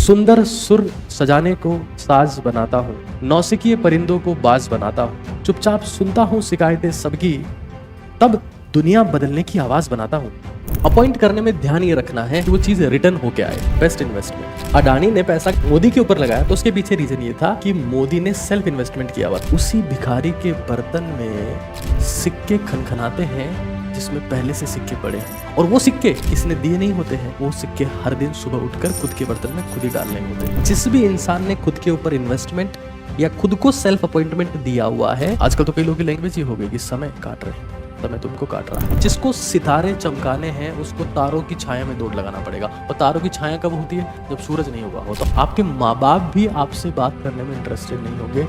सुंदर सुर सजाने को साज बनाता हूँ, नौसिखिए परिंदों को बाज बनाता हूँ, चुपचाप सुनता हूँ शिकायतें सबकी, तब दुनिया बदलने की आवाज बनाता हूँ। अपॉइंट करने में ध्यान ये रखना है कि वो चीज रिटर्न होके आए। Best investment. अडानी ने पैसा मोदी के ऊपर लगाया तो उसके पीछे रीजन ये था कि मोदी ने सेल्फ इन्वेस्टमेंट किया हुआ। उसी भिखारी के बर्तन में सिक्के खनखनाते हैं जिसमें पहले से सिक्के पड़े हैं, और वो सिक्के किसने दिए नहीं होते हैं, वो सिक्के हर दिन सुबह उठकर खुद के बर्तन में खुद ही डालने होते हैं। जिस भी इंसान ने खुद के ऊपर इन्वेस्टमेंट या खुद को सेल्फ अपॉइंटमेंट दिया हुआ है, आजकल तो कई लोगों की लैंग्वेज ये हो गई कि समय काट रहे हैं, समय तुमको काट रहा है। जिसको सितारे चमकाने हैं उसको तारों की छाया में दौड़ लगाना पड़ेगा, और तारों की छाया कब होती है, जब सूरज नहीं होगा। हो तो आपके माँ बाप भी आपसे बात करने में इंटरेस्टेड नहीं होंगे।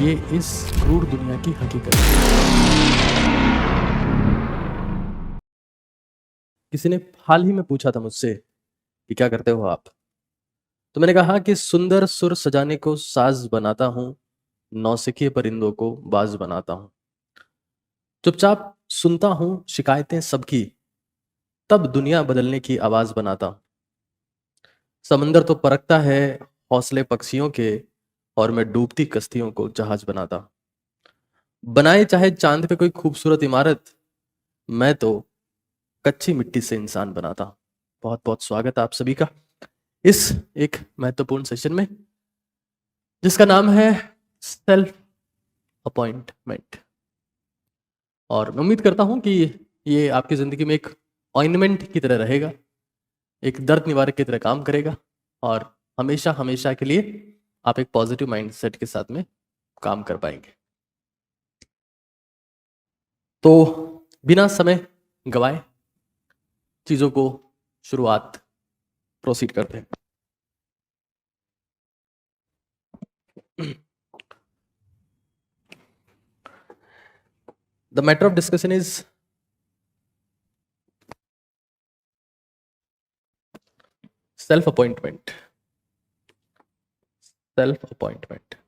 ये इस क्रूर दुनिया की हकीकत है। किसी ने हाल ही में पूछा था मुझसे कि क्या करते हो आप, तो मैंने कहा कि सुंदर सुर सजाने को साज बनाता हूं, नौसिखिए परिंदों को बाज बनाता हूं, चुपचाप सुनता हूं शिकायतें सबकी, तब दुनिया बदलने की आवाज बनाता हूं। समंदर तो परखता है हौसले पक्षियों के, और मैं डूबती कश्तियों को जहाज बनाता हूं। बनाए चाहे चांद पे कोई खूबसूरत इमारत, मैं तो कच्ची मिट्टी से इंसान बनाता हूं। बहुत बहुत स्वागत है आप सभी का इस एक महत्वपूर्ण सेशन में, जिसका नाम है सेल्फ अपॉइंटमेंट। और मैं उम्मीद करता हूं कि ये आपकी जिंदगी में एक ऑइंटमेंट की तरह रहेगा, एक दर्द निवारक की तरह काम करेगा, और हमेशा हमेशा के लिए आप एक पॉजिटिव माइंडसेट के साथ में काम कर पाएंगे। तो बिना समय गवाए चीजों को शुरुआत प्रोसीड करते हैं। The matter of discussion is self-appointment. Self-appointment.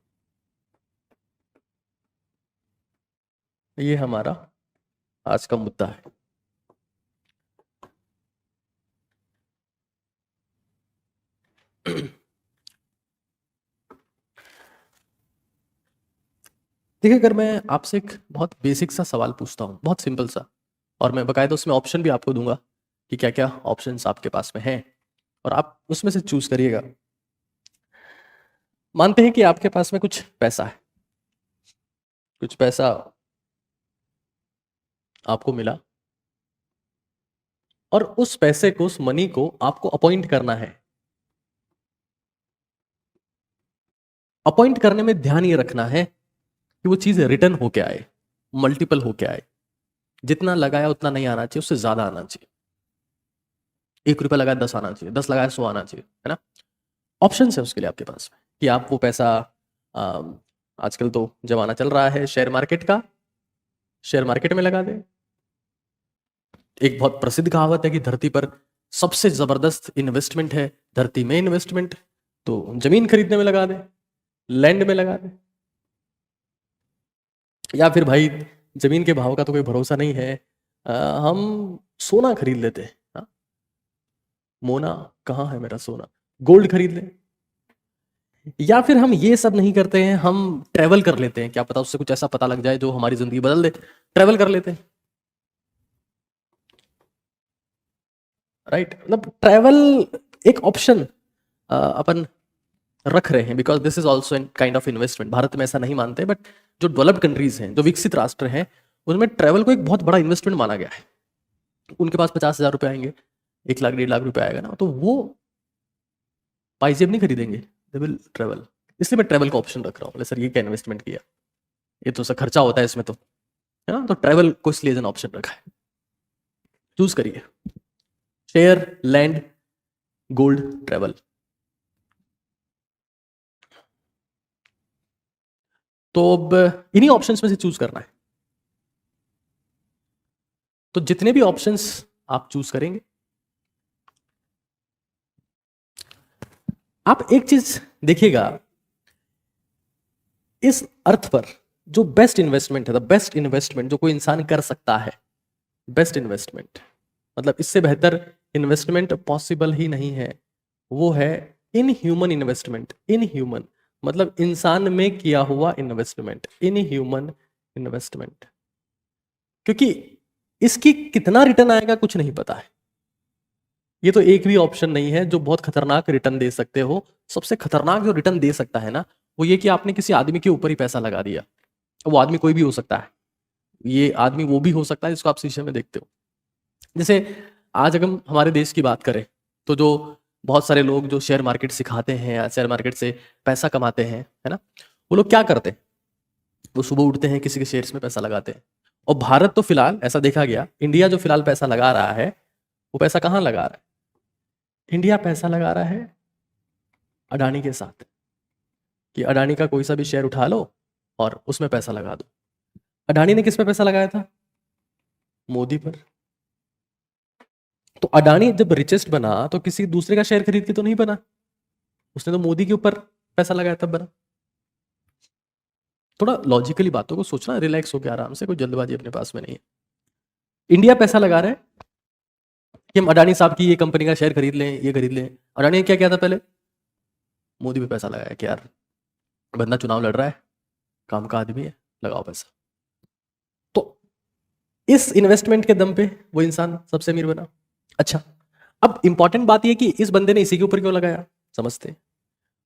ये हमारा आज का मुद्दा है। देखिए, अगर मैं आपसे एक बहुत बेसिक सा सवाल पूछता हूँ, बहुत सिंपल सा, और मैं बकायदा उसमें ऑप्शन भी आपको दूंगा कि क्या क्या ऑप्शंस आपके पास में हैं, और आप उसमें से चूज करिएगा। मानते हैं कि आपके पास में कुछ पैसा है, कुछ पैसा आपको मिला, और उस पैसे को, उस मनी को आपको अपॉइंट करना है। अपॉइंट करने में ध्यान ये रखना है कि वो चीज रिटर्न होके आए, मल्टीपल होके आए। जितना लगाया उतना नहीं आना चाहिए, उससे ज्यादा आना चाहिए। 1 रुपया लगाया 10 आना चाहिए, 10 लगाया 100 आना चाहिए, है ना। ऑप्शन है उसके लिए आपके पास में कि आप वो पैसा, आजकल तो जमाना चल रहा है शेयर मार्केट का, शेयर मार्केट में लगा दें। एक बहुत प्रसिद्ध कहावत है कि धरती पर सबसे जबरदस्त इन्वेस्टमेंट है धरती में इन्वेस्टमेंट, तो जमीन खरीदने में लगा दें, लैंड में लगा दें। या फिर भाई जमीन के भाव का तो कोई भरोसा नहीं है, हम सोना खरीद लेते हैं। हाँ? मोना कहाँ है मेरा सोना, गोल्ड खरीद लें। या फिर हम ये सब नहीं करते हैं, हम ट्रेवल कर लेते हैं, क्या पता उससे कुछ ऐसा पता लग जाए जो हमारी जिंदगी बदल दे। ट्रेवल कर लेते हैं, राइट। मतलब ट्रेवल एक ऑप्शन अपन रख रहे हैं, because this is also an kind of investment. Bharat में ऐसा नहीं मानते, बट जो डेवलप्ड कंट्रीज हैं, जो विकसित राष्ट्र हैं, उनमें ट्रेवल को एक बहुत बड़ा इन्वेस्टमेंट माना गया है। उनके पास 50,000 रुपए आएंगे, 1 लाख 1.5 लाख रुपए आएगा ना, तो वो पाइजेब नहीं खरीदेंगे, दे विल ट्रेवल। इसलिए मैं ट्रेवल का ऑप्शन रख रहा हूँ। सर ये क्या इन्वेस्टमेंट किया, ये तो सर खर्चा होता है इसमें, तो है ना। तो ट्रेवल को इसलिए एन ऑप्शन रखा है। चूज करिए, शेयर, लैंड, गोल्ड, ट्रेवल। तो अब इन्हीं ऑप्शंस में से चूज करना है। तो जितने भी ऑप्शंस आप चूज करेंगे, आप एक चीज देखिएगा, इस अर्थ पर जो बेस्ट इन्वेस्टमेंट है, द बेस्ट इन्वेस्टमेंट जो कोई इंसान कर सकता है, बेस्ट इन्वेस्टमेंट मतलब इससे बेहतर इन्वेस्टमेंट पॉसिबल ही नहीं है, वो है in human investment, in human मतलब इंसान में किया हुआ इन्वेस्टमेंट, इन ह्यूमन इन्वेस्टमेंट, क्योंकि इसकी कितना रिटर्न आएगा कुछ नहीं पता है। ये तो एक भी ऑप्शन नहीं है जो बहुत खतरनाक रिटर्न दे सकते हो। सबसे खतरनाक जो रिटर्न दे सकता है ना, वो ये कि आपने किसी आदमी के ऊपर ही पैसा लगा दिया। वो आदमी कोई भी हो सकता है, ये आदमी वो भी हो सकता है जिसको आप शीशे में देखते हो। जैसे आज अगर हम हमारे देश की बात करें तो जो बहुत सारे लोग जो शेयर मार्केट सिखाते हैं या शेयर मार्केट से पैसा कमाते हैं, है ना, वो लोग क्या करते हैं? वो सुबह उठते हैं, किसी के शेयर्स में पैसा लगाते हैं। और भारत तो फिलहाल ऐसा देखा गया, इंडिया जो फिलहाल पैसा लगा रहा है, वो पैसा कहाँ लगा रहा है? इंडिया पैसा लगा रहा है अडानी के साथ, कि अडानी का कोई सा भी शेयर उठा लो और उसमें पैसा लगा दो। अडानी ने किस पे पैसा लगाया था? मोदी पर। तो अडानी जब रिचेस्ट बना तो किसी दूसरे का शेयर खरीद के तो नहीं बना, उसने तो मोदी के ऊपर पैसा लगाया तब बना। थोड़ा लॉजिकली बातों को सोचना, रिलैक्स होकर आराम से, कोई जल्दबाजी अपने पास में नहीं है। इंडिया पैसा लगा रहा है कि हम अडानी साहब की ये कंपनी का शेयर खरीद लें, ये खरीद लें। अडानी ने क्या किया था? पहले मोदी पे पैसा लगाया कि यार बंदा चुनाव लड़ रहा है, काम का आदमी है, लगाओ पैसा। तो इस इन्वेस्टमेंट के दम पे वो इंसान सबसे अमीर बना। अच्छा, अब इंपॉर्टेंट बात यह कि इस बंदे ने इसी के ऊपर क्यों लगाया, समझते हैं?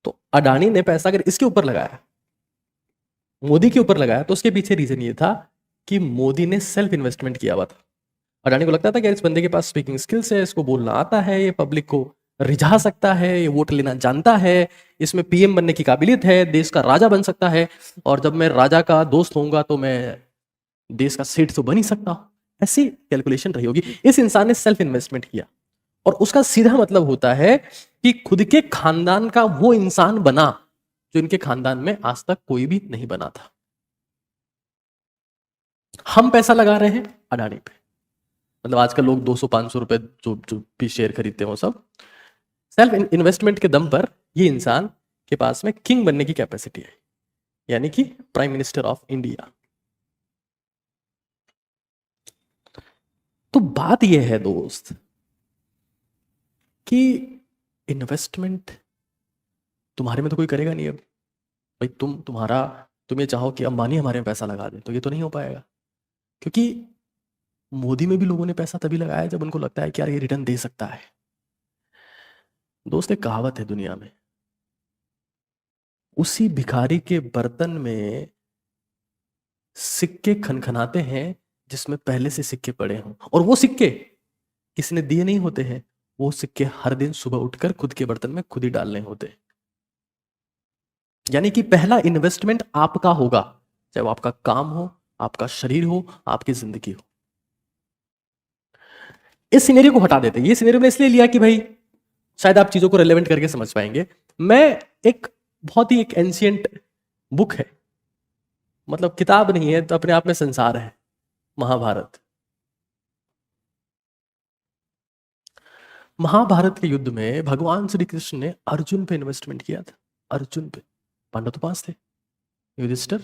तो अडानी ने पैसा अगर इसके ऊपर लगाया, मोदी के ऊपर लगाया, तो उसके पीछे रीजन ये था कि मोदी ने सेल्फ इन्वेस्टमेंट किया हुआ था। अडानी को लगता था कि इस बंदे के पास स्पीकिंग स्किल्स है, इसको बोलना आता है, ये पब्लिक को रिझा सकता है, ये वोट लेना जानता है, इसमें पीएम बनने की काबिलियत है, देश का राजा बन सकता है, और जब मैं राजा का दोस्त होऊंगा तो मैं देश का सेठ तो बन ही सकता हूं। ऐसी कैलकुलेशन रही होगी। इस इंसान ने सेल्फ इन्वेस्टमेंट किया, और उसका सीधा मतलब होता है कि खुद के खानदान का वो इंसान बना जो इनके खानदान में आज तक कोई भी नहीं बना था। हम पैसा लगा रहे हैं अडानी पे, मतलब आजकल लोग 200-500 रुपए जो जो भी शेयर खरीदते हो, सब सेल्फ इन्वेस्टमेंट के दम पर ये इंसान के पास में किंग बनने की कैपेसिटी है, यानी कि प्राइम मिनिस्टर ऑफ इंडिया। तो बात यह है दोस्त कि इन्वेस्टमेंट तुम्हारे में तो कोई करेगा नहीं। अब भाई तुम ये चाहो कि अंबानी हमारे में पैसा लगा दे, तो ये तो नहीं हो पाएगा, क्योंकि मोदी में भी लोगों ने पैसा तभी लगाया जब उनको लगता है कि यार ये रिटर्न दे सकता है। दोस्त एक कहावत है दुनिया में, उसी भिखारी के बर्तन में सिक्के खनखनाते हैं जिसमें पहले से सिक्के पड़े हों, और वो सिक्के किसी ने दिए नहीं होते हैं, वो सिक्के हर दिन सुबह उठकर खुद के बर्तन में खुद ही डालने होते हैं। यानी कि पहला इन्वेस्टमेंट आपका होगा, चाहे वो आपका काम हो, आपका शरीर हो, आपकी जिंदगी हो। इस सिनेरियो को हटा देते हैं। ये सिनेरियो मैंने इसलिए लिया कि भाई शायद आप चीजों को रेलेवेंट करके समझ पाएंगे। मैं एक बहुत ही एक एंशियंट बुक है, मतलब किताब नहीं है तो अपने आप में संसार है, महाभारत। महाभारत के युद्ध में भगवान श्री कृष्ण ने अर्जुन पे इन्वेस्टमेंट किया था। अर्जुन पे। पांडव तो 5 थे, युधिष्ठिर,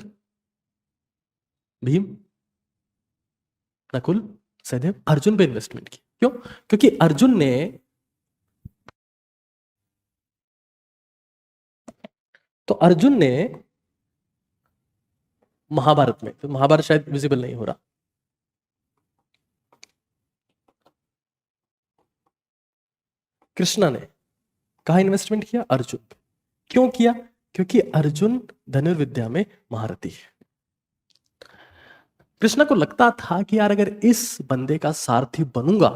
भीम, नकुल, सहदेव, अर्जुन पे इन्वेस्टमेंट की। क्यों? क्योंकि अर्जुन ने महाभारत में, तो महाभारत शायद विजिबल नहीं हो रहा, कृष्णा ने कहा इन्वेस्टमेंट किया? अर्जुन पे। क्यों किया? क्योंकि अर्जुन धनुर्विद्या में महारथी है। कृष्णा को लगता था कि यार अगर इस बंदे का सारथी बनूंगा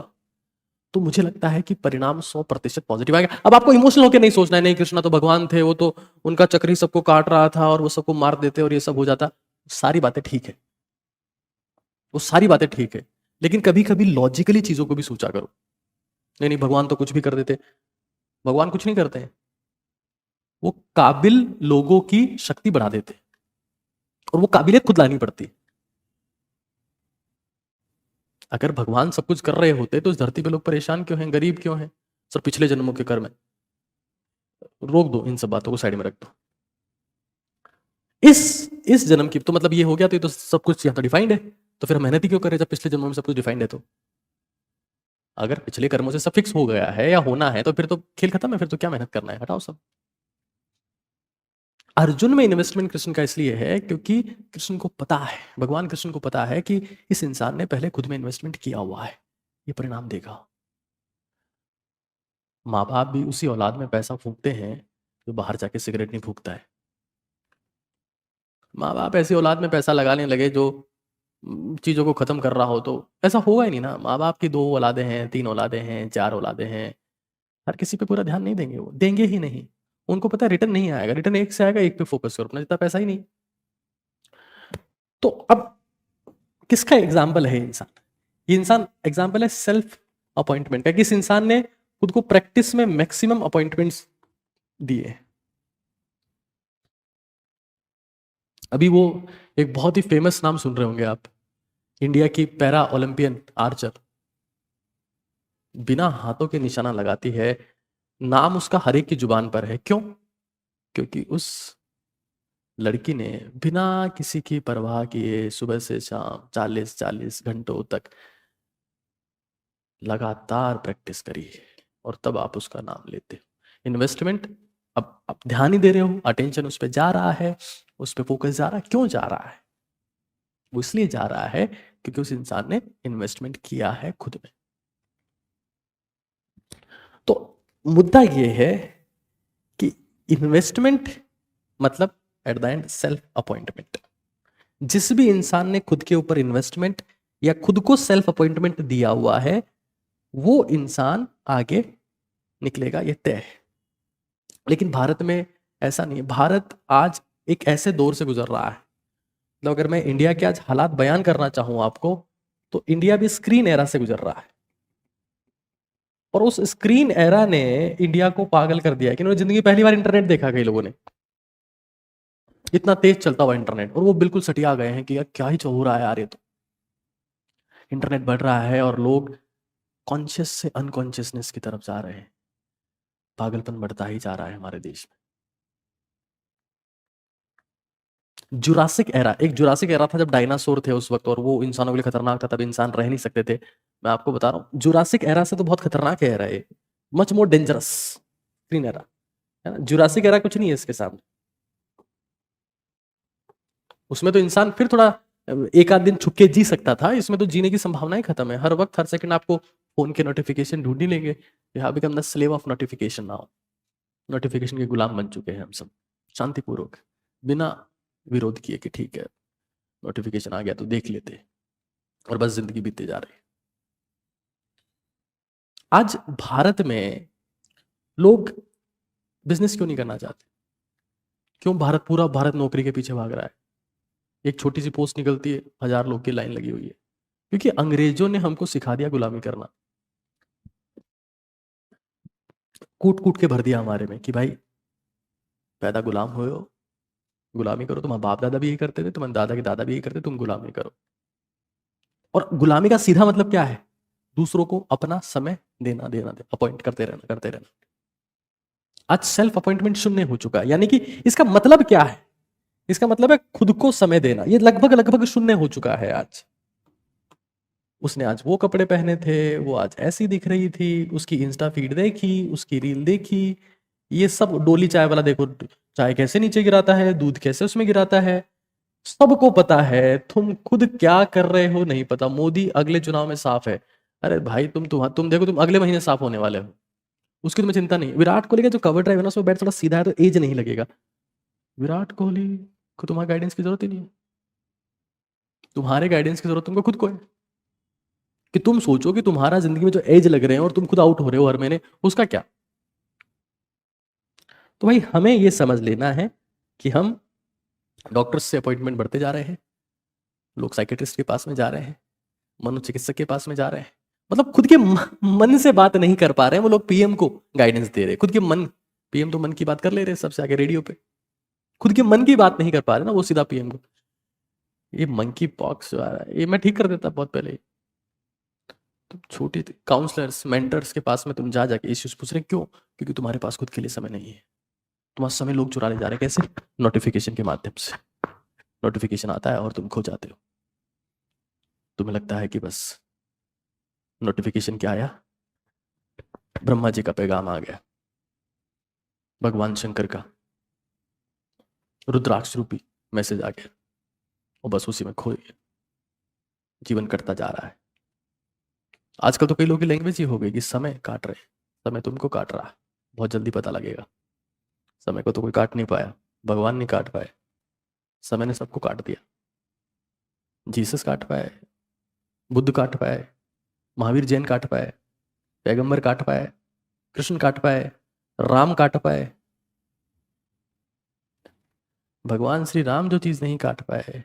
तो मुझे लगता है कि परिणाम 100% पॉजिटिव आएगा। अब आपको इमोशनल होकर नहीं सोचना है, नहीं कृष्णा तो भगवान थे, वो तो उनका चक्र ही सबको काट रहा था और वो सबको मार देते और ये सब हो जाता। सारी बातें ठीक है, वो सारी बातें ठीक है, लेकिन कभी कभी लॉजिकली चीजों को भी सोचा करो। नहीं नहीं, भगवान तो कुछ भी कर देते। भगवान कुछ नहीं करते हैं, वो काबिल लोगों की शक्ति बढ़ा देते और वो काबिलियत खुद लानी पड़ती। अगर भगवान सब कुछ कर रहे होते तो इस धरती पे लोग परेशान क्यों हैं, गरीब क्यों हैं? सर पिछले जन्मों के कर्म है। रोक दो, इन सब बातों को साइड में रख दो। इस जन्म की तो मतलब ये हो गया, तो ये तो सब कुछ यहाँ तो डिफाइंड है, तो फिर हम मेहनत ही क्यों करें जब पिछले जन्मों में सब कुछ डिफाइंड है? तो अगर पिछले कर्मों से सब फिक्स हो गया है या होना है तो फिर तो खेल खत्म है, फिर तो क्या मेहनत करना है, हटाओ सब। अर्जुन में इन्वेस्टमेंट कृष्ण का इसलिए है क्योंकि कृष्ण को पता है, भगवान कृष्ण को पता है कि इस इंसान ने पहले खुद में इन्वेस्टमेंट किया हुआ है, ये परिणाम देगा। माँ बाप भी उसी औलाद में पैसा फूंकते हैं जो बाहर जाके सिगरेट नहीं फूंकता है। माँ बाप ऐसी औलाद में पैसा लगाने लगे जो चीज़ों को ख़त्म कर रहा हो, तो ऐसा होगा ही नहीं ना। माँ बाप की 2 औलादें हैं, 3 औलादें हैं, 4 औलादें हैं, हर किसी पे पूरा ध्यान नहीं देंगे, वो देंगे ही नहीं। उनको पता है रिटर्न नहीं आएगा, रिटर्न एक से आएगा, एक पे फोकस करो, अपना जितना पैसा ही नहीं। तो अब किसका एग्जाम्पल है इंसान? ये इंसान एग्जाम्पल है सेल्फ अपॉइंटमेंट का। किस इंसान ने खुद को प्रैक्टिस में मैक्सिमम अपॉइंटमेंट्स दिए। अभी वो एक बहुत ही फेमस नाम सुन रहे होंगे आप, इंडिया की पैरा ओलंपियन आर्चर, बिना हाथों के निशाना लगाती है, नाम उसका हर एक की जुबान पर है। क्यों? क्योंकि उस लड़की ने बिना किसी की परवाह किए सुबह से शाम 40-40 घंटों तक लगातार प्रैक्टिस करी है, और तब आप उसका नाम लेते हो। इन्वेस्टमेंट, अब आप ध्यान ही दे रहे हो, अटेंशन उस पर जा रहा है, उस पर फोकस जा रहा है। क्यों जा रहा है? वो इसलिए जा रहा है क्योंकि उस इंसान ने इन्वेस्टमेंट किया है खुद में। तो मुद्दा ये है कि इन्वेस्टमेंट मतलब at the end self appointment. जिस भी इंसान ने खुद के ऊपर इन्वेस्टमेंट या खुद को सेल्फ अपॉइंटमेंट दिया हुआ है, वो इंसान आगे निकलेगा, ये तय है। लेकिन भारत में ऐसा नहीं है। भारत आज एक ऐसे दौर से गुजर रहा है, तो अगर मैं इंडिया के आज हालात बयान करना चाहूं आपको, तो इंडिया भी स्क्रीन एरा से गुजर रहा है। और उस स्क्रीन एरा ने इंडिया को पागल कर दिया है कि उन्होंने जिंदगी पहली बार इंटरनेट देखा, कई लोगों ने, इतना तेज चलता हुआ इंटरनेट, और वो बिल्कुल सटिया गए हैं कि यार क्या ही हो रहा है यार, ये तो इंटरनेट बढ़ रहा है और लोग कॉन्शियस से अनकॉन्शियसनेस की तरफ जा रहे हैं। पागलपन बढ़ता ही जा रहा है हमारे देश में। जुरासिक एरा, एक जुरासिक एरा था जब डायनासोर थे उस वक्त, और वो इंसानों के लिए खतरनाक था, तब इंसान रह नहीं सकते थे। मैं आपको बता रहा हूँ, जुरासिक एरा से तो बहुत खतरनाक एरा है, much more dangerous screen era, है ना। जुरासिक एरा कुछ नहीं है इसके सामने। उसमें तो इंसान फिर थोड़ा एक आध दिन छुप के जी सकता था, इसमें तो जीने की संभावना ही खत्म है। हर वक्त हर सेकंड आपको फोन के नोटिफिकेशन ढूंढ ही लेंगे। We have become the slave of notification now. Notification के गुलाम बन चुके हैं हम सब, शांतिपूर्वक, बिना विरोध किए कि ठीक है नोटिफिकेशन आ गया तो देख लेते, और बस जिंदगी बीतते जा रही है। आज भारत में लोग बिजनेस क्यों नहीं करना चाहते? क्यों भारत, पूरा भारत नौकरी के पीछे भाग रहा है? एक छोटी सी पोस्ट निकलती है, 1000 लोग की लाइन लगी हुई है। क्योंकि अंग्रेजों ने हमको सिखा दिया गुलामी करना, कूट कूट के भर दिया हमारे में कि भाई पैदा गुलाम हो, गुलामी करो। तुम्हारे बाप दादा भी यही करते थे, तुम्हारे दादा के दादा भी यही करते, तुम गुलामी करो। और गुलामी का सीधा मतलब क्या है? दूसरों को अपना समय देना, अपॉइंट करते रहना, करते रहना। आज सेल्फ अपॉइंटमेंट शून्य हो चुका है। यानी कि इसका मतलब क्या है? इसका मतलब है खुद को समय देना, ये लगभग लगभग शून्य हो चुका है आज। उसने आज वो कपड़े पहने थे, वो आज ऐसी दिख रही थी, उसकी इंस्टा फीड देखी, उसकी रील देखी, ये सब डोली चाय वाला देखो, चाय कैसे नीचे गिराता है, दूध कैसे उसमें गिराता है, सबको पता है। तुम खुद क्या कर रहे हो नहीं पता। मोदी अगले चुनाव में साफ है। अरे भाई तुम देखो, तुम अगले महीने साफ होने वाले हो, उसकी तुम्हें चिंता नहीं। विराट कोहली का जो कवर ड्राइव है ना, उसमें बैट थोड़ा सीधा है तो एज नहीं लगेगा। विराट कोहली को तुम्हारे गाइडेंस की जरूरत ही नहीं है। तुम्हारे गाइडेंस की जरूरत तुमको खुद को है। कि तुम सोचो कि तुम्हारा जिंदगी में जो एज लग रहे हैं और तुम खुद आउट हो रहे हो हर महीने, उसका क्या? तो भाई हमें ये समझ लेना है कि हम डॉक्टर्स से अपॉइंटमेंट बढ़ते जा रहे हैं, लोग साइकेट्रिस्ट के पास में जा रहे हैं, मनोचिकित्सक के पास में जा रहे हैं। मतलब खुद के मन से बात नहीं कर पा रहे हैं वो लोग, पीएम को गाइडेंस दे रहे हैं। खुद के मन, पीएम तो मन की बात कर ले रहे हैं सबसे आगे रेडियो पे, खुद के मन की बात नहीं कर पा रहे ना वो सीधा पीएम को। ये मंकी पॉक्स जो आ रहा है, ये मैं ठीक कर देता बहुत पहले ही। तुम छोटे काउंसलर्स मेंटर्स के पास में तुम जाके इश्यूज पूछ रहे, क्यों? क्योंकि तुम्हारे पास खुद के लिए समय नहीं है। तुम्हारा समय लोग चुरा ले जा रहे हैं। कैसे? नोटिफिकेशन के माध्यम से। नोटिफिकेशन आता है और तुम खो जाते हो। तुम्हें लगता है कि बस नोटिफिकेशन क्या आया, ब्रह्मा जी का पैगाम आ गया, भगवान शंकर का रुद्राक्ष रूपी मैसेज आ गया, और बस उसी में खो गया, जीवन कटता जा रहा है। आजकल तो कई लोगों की लैंग्वेज ही हो गई कि समय काट रहे, समय तुमको काट रहा है, बहुत जल्दी पता लगेगा। समय को तो कोई काट नहीं पाया, भगवान नहीं काट पाए, समय ने सबको काट दिया। जीसस काट पाए, बुद्ध काट पाए, महावीर जैन काट पाए, पैगंबर काट पाए, कृष्ण काट पाए, राम काट पाए। भगवान श्री राम जो चीज नहीं काट पाए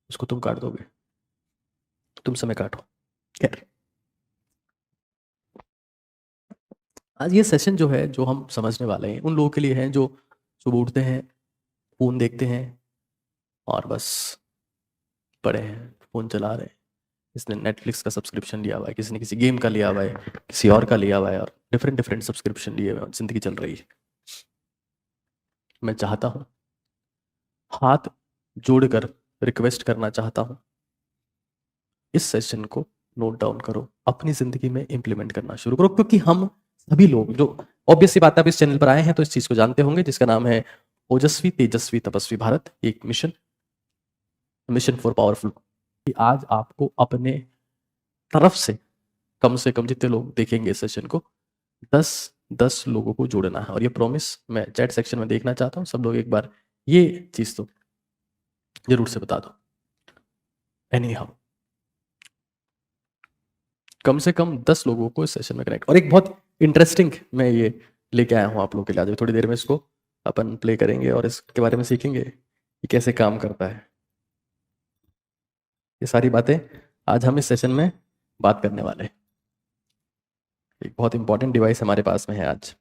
उसको तुम काट दोगे, तुम समय काटो। खैर, आज ये सेशन जो है, जो हम समझने वाले हैं, उन लोगों के लिए है जो सुबह उठते हैं, फोन देखते हैं और बस पड़े हैं, फोन चला रहे हैं। इसने नेटफ्लिक्स का सब्सक्रिप्शन लिया हुआ है, किसी ने किसी गेम का लिया हुआ है, किसी और का लिया हुआ है, और डिफरेंट डिफरेंट सब्सक्रिप्शन लिए हुए हैं, जिंदगी चल रही है। मैं चाहता हूँ, हाथ जोड़कर रिक्वेस्ट करना चाहता हूँ, इस सेशन को नोट डाउन करो, अपनी जिंदगी में इंप्लीमेंट करना शुरू करो, क्योंकि हम सभी लोग जो, ऑब्वियस सी बात है, आप इस चैनल पर आए हैं तो इस चीज को जानते होंगे, जिसका नाम है ओजस्वी तेजस्वी तपस्वी भारत, एक मिशन फॉर पावरफुल। आज आपको अपने तरफ से कम जितने लोग देखेंगे इस सेशन को, 10 लोगों को जोड़ना है, और ये प्रॉमिस मैं चैट सेक्शन में देखना चाहता हूँ। सब लोग एक बार ये चीज तो जरूर से बता दो। एनी हाउ, कम से कम 10 लोगों को इस सेशन में कनेक्ट, और एक बहुत इंटरेस्टिंग मैं ये लेके आया हूँ आप लोगों के लिए। आज थोड़ी देर में इसको अपन प्ले करेंगे और इसके बारे में सीखेंगे कि कैसे काम करता है। ये सारी बातें आज हम इस सेशन में बात करने वाले हैं। एक बहुत इंपॉर्टेंट डिवाइस हमारे पास में है आज,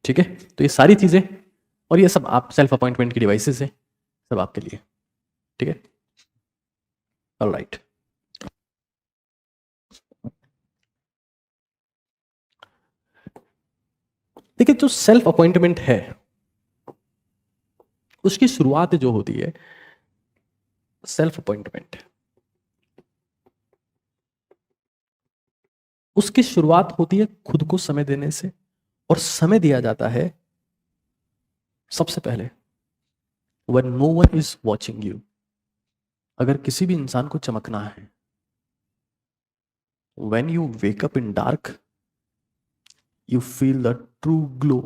ठीक है। तो ये सारी चीजें और ये सब आप सेल्फ अपॉइंटमेंट की डिवाइसेस है, सब आपके लिए, ठीक है। ऑलराइट, देखिए जो सेल्फ अपॉइंटमेंट है उसकी शुरुआत जो होती है, सेल्फ अपॉइंटमेंट उसकी शुरुआत होती है खुद को समय देने से, और समय दिया जाता है सबसे पहले when no one is watching you। अगर किसी भी इंसान को चमकना है, when you wake up in dark you feel the true glow।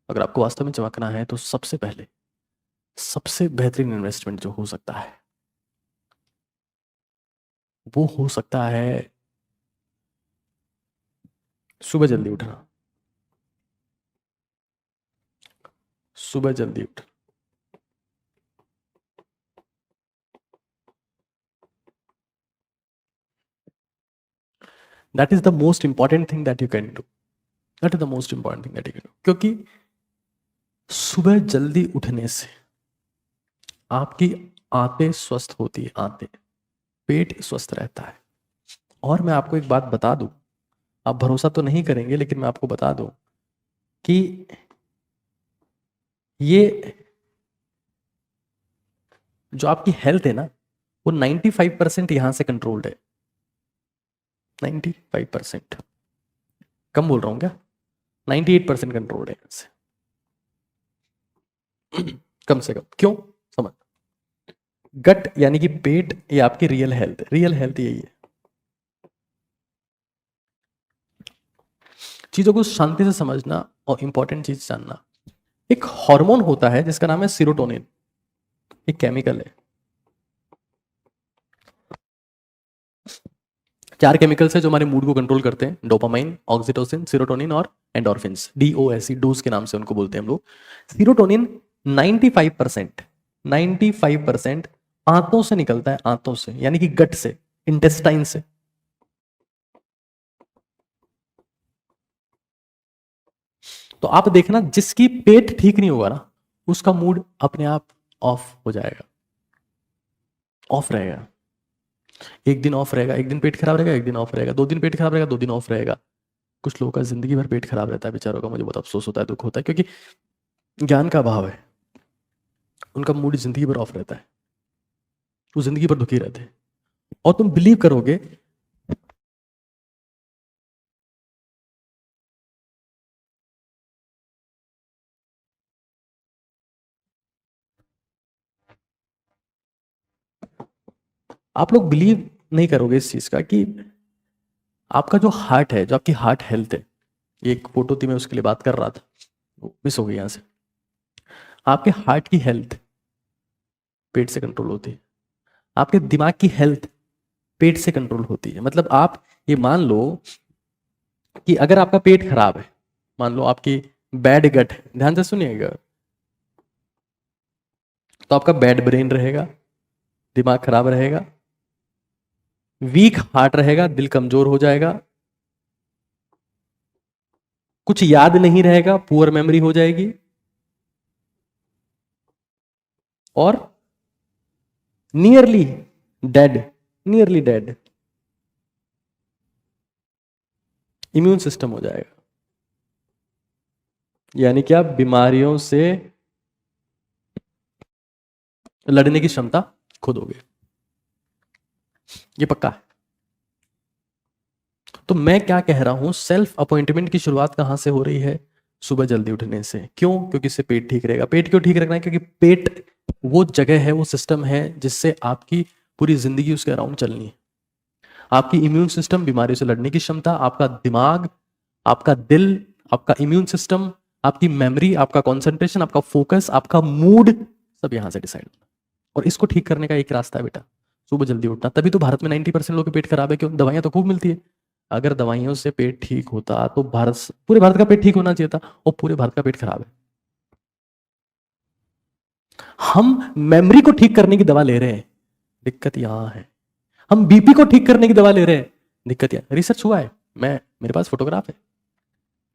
अगर आपको वास्तव में चमकना है तो सबसे पहले सबसे बेहतरीन इन्वेस्टमेंट जो हो सकता है वो हो सकता है सुबह जल्दी उठना। सुबह जल्दी उठना, that is the most important thing that you can do. That is the most important thing that you can do, क्योंकि सुबह जल्दी उठने से आपकी आंतें स्वस्थ होती है, आंतें, पेट स्वस्थ रहता है। और मैं आपको एक बात बता दूं, आप भरोसा तो नहीं करेंगे लेकिन मैं आपको बता दूं कि ये जो आपकी हेल्थ है ना, वो 95% यहां से कंट्रोल्ड है। 95%, कम बोल रहा हूं क्या? 98% कंट्रोल्ड है यहां से, कम से कम। क्यों? समझ, गट यानी कि पेट, ये आपकी रियल हेल्थ है। रियल हेल्थ यही है। चीजों को शांति से समझना और इंपॉर्टेंट चीज जानना, एक हार्मोन होता है जिसका नाम है सीरोटोनिन, एक केमिकल है। 4 केमिकल्स है जो हमारे मूड को कंट्रोल करते हैं, डोपामाइन, ऑक्सीटोसिन, सीरोटोनिन और एंडोर्फिन्स, डीओएसई, डोज के नाम से उनको बोलते हैं हम लोग। सीरोटोनिन 95% आंतों से निकलता है, आंतों से यानी कि गट से, इंटेस्टाइन से। तो आप देखना, जिसकी पेट ठीक नहीं होगा ना, उसका मूड अपने आप ऑफ हो जाएगा, ऑफ रहेगा। एक दिन ऑफ रहेगा, एक दिन पेट खराब रहेगा, एक दिन ऑफ रहेगा, 2 दिन पेट खराब रहेगा, 2 दिन ऑफ रहेगा। कुछ लोगों का जिंदगी भर पेट खराब रहता है बेचारों का, मुझे बहुत अफसोस होता है, दुख होता है, क्योंकि ज्ञान का अभाव है। उनका मूड जिंदगी भर ऑफ रहता है, वो जिंदगी भर दुखी रहते हैं। और तुम बिलीव करोगे, आप लोग बिलीव नहीं करोगे इस चीज का कि आपका जो हार्ट है, जो आपकी हार्ट हेल्थ है, ये एक फोटो थी, मैं उसके लिए बात कर रहा था, वो मिस हो गई यहां से। आपके हार्ट की हेल्थ पेट से कंट्रोल होती है, आपके दिमाग की हेल्थ पेट से कंट्रोल होती है। मतलब आप ये मान लो कि अगर आपका पेट खराब है, मान लो आपकी बैड गट, ध्यान से सुनिएगा, तो आपका बैड ब्रेन रहेगा, दिमाग खराब रहेगा, वीक हार्ट रहेगा, दिल कमजोर हो जाएगा, कुछ याद नहीं रहेगा, पुअर मेमोरी हो जाएगी, और nearly dead, nearly dead immune system हो जाएगा। यानी कि आप बीमारियों से लड़ने की क्षमता खो दोगे, ये पक्का है। तो मैं क्या कह रहा हूं, सेल्फ अपॉइंटमेंट की शुरुआत कहां से हो रही है? सुबह जल्दी उठने से। क्यों? क्योंकि इससे पेट ठीक रहेगा। पेट क्यों ठीक रखना है? क्योंकि पेट वो जगह है, वो सिस्टम है जिससे आपकी पूरी जिंदगी उसके अराउंड चलनी है। आपकी इम्यून सिस्टम, बीमारियों से लड़ने की क्षमता, आपका दिमाग, आपका दिल, आपका इम्यून सिस्टम, आपकी मेमोरी, आपका कंसंट्रेशन, आपका फोकस, आपका मूड, सब यहां से डिसाइड होता है। और इसको ठीक करने का एक रास्ता है बेटा, सुबह जल्दी उठना। तभी तो भारत में 90% लोगों के पेट खराब है। क्यों? दवाइयां तो खूब मिलती है। अगर दवाइयों से पेट ठीक होता तो भारत, पूरे भारत का पेट ठीक होना चाहिए था, और पूरे भारत का पेट खराब है। हम मेमोरी को ठीक करने की दवा ले रहे हैं, दिक्कत यहां है। हम बीपी को ठीक करने की दवा ले रहे हैं, दिक्कत यहां। रिसर्च हुआ है, मैं, मेरे पास फोटोग्राफ है,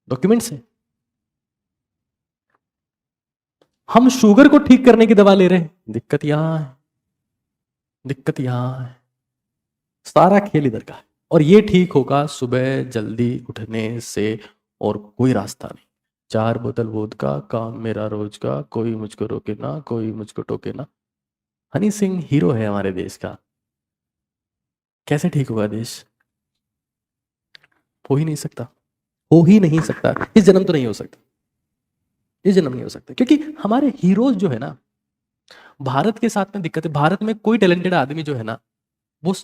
डॉक्यूमेंट्स है। हम शुगर को ठीक करने की दवा ले रहे हैं, दिक्कत यहां है, दिक्कत यहां है। सारा खेल इधर का है। और ये ठीक होगा सुबह जल्दी उठने से, और कोई रास्ता नहीं। 4 बोतल वोदका, काम मेरा रोज का, कोई मुझको रोके ना, कोई मुझको टोके ना। हनी सिंह हीरो है हमारे देश का। कैसे ठीक होगा देश? हो ही नहीं सकता, हो ही नहीं सकता। इस जन्म तो नहीं हो सकता, इस जन्म नहीं हो सकता। क्योंकि हमारे हीरोज जो है ना, भारत के साथ में दिक्कत है, भारत में कोई टैलेंटेड आदमी जो है ना, वो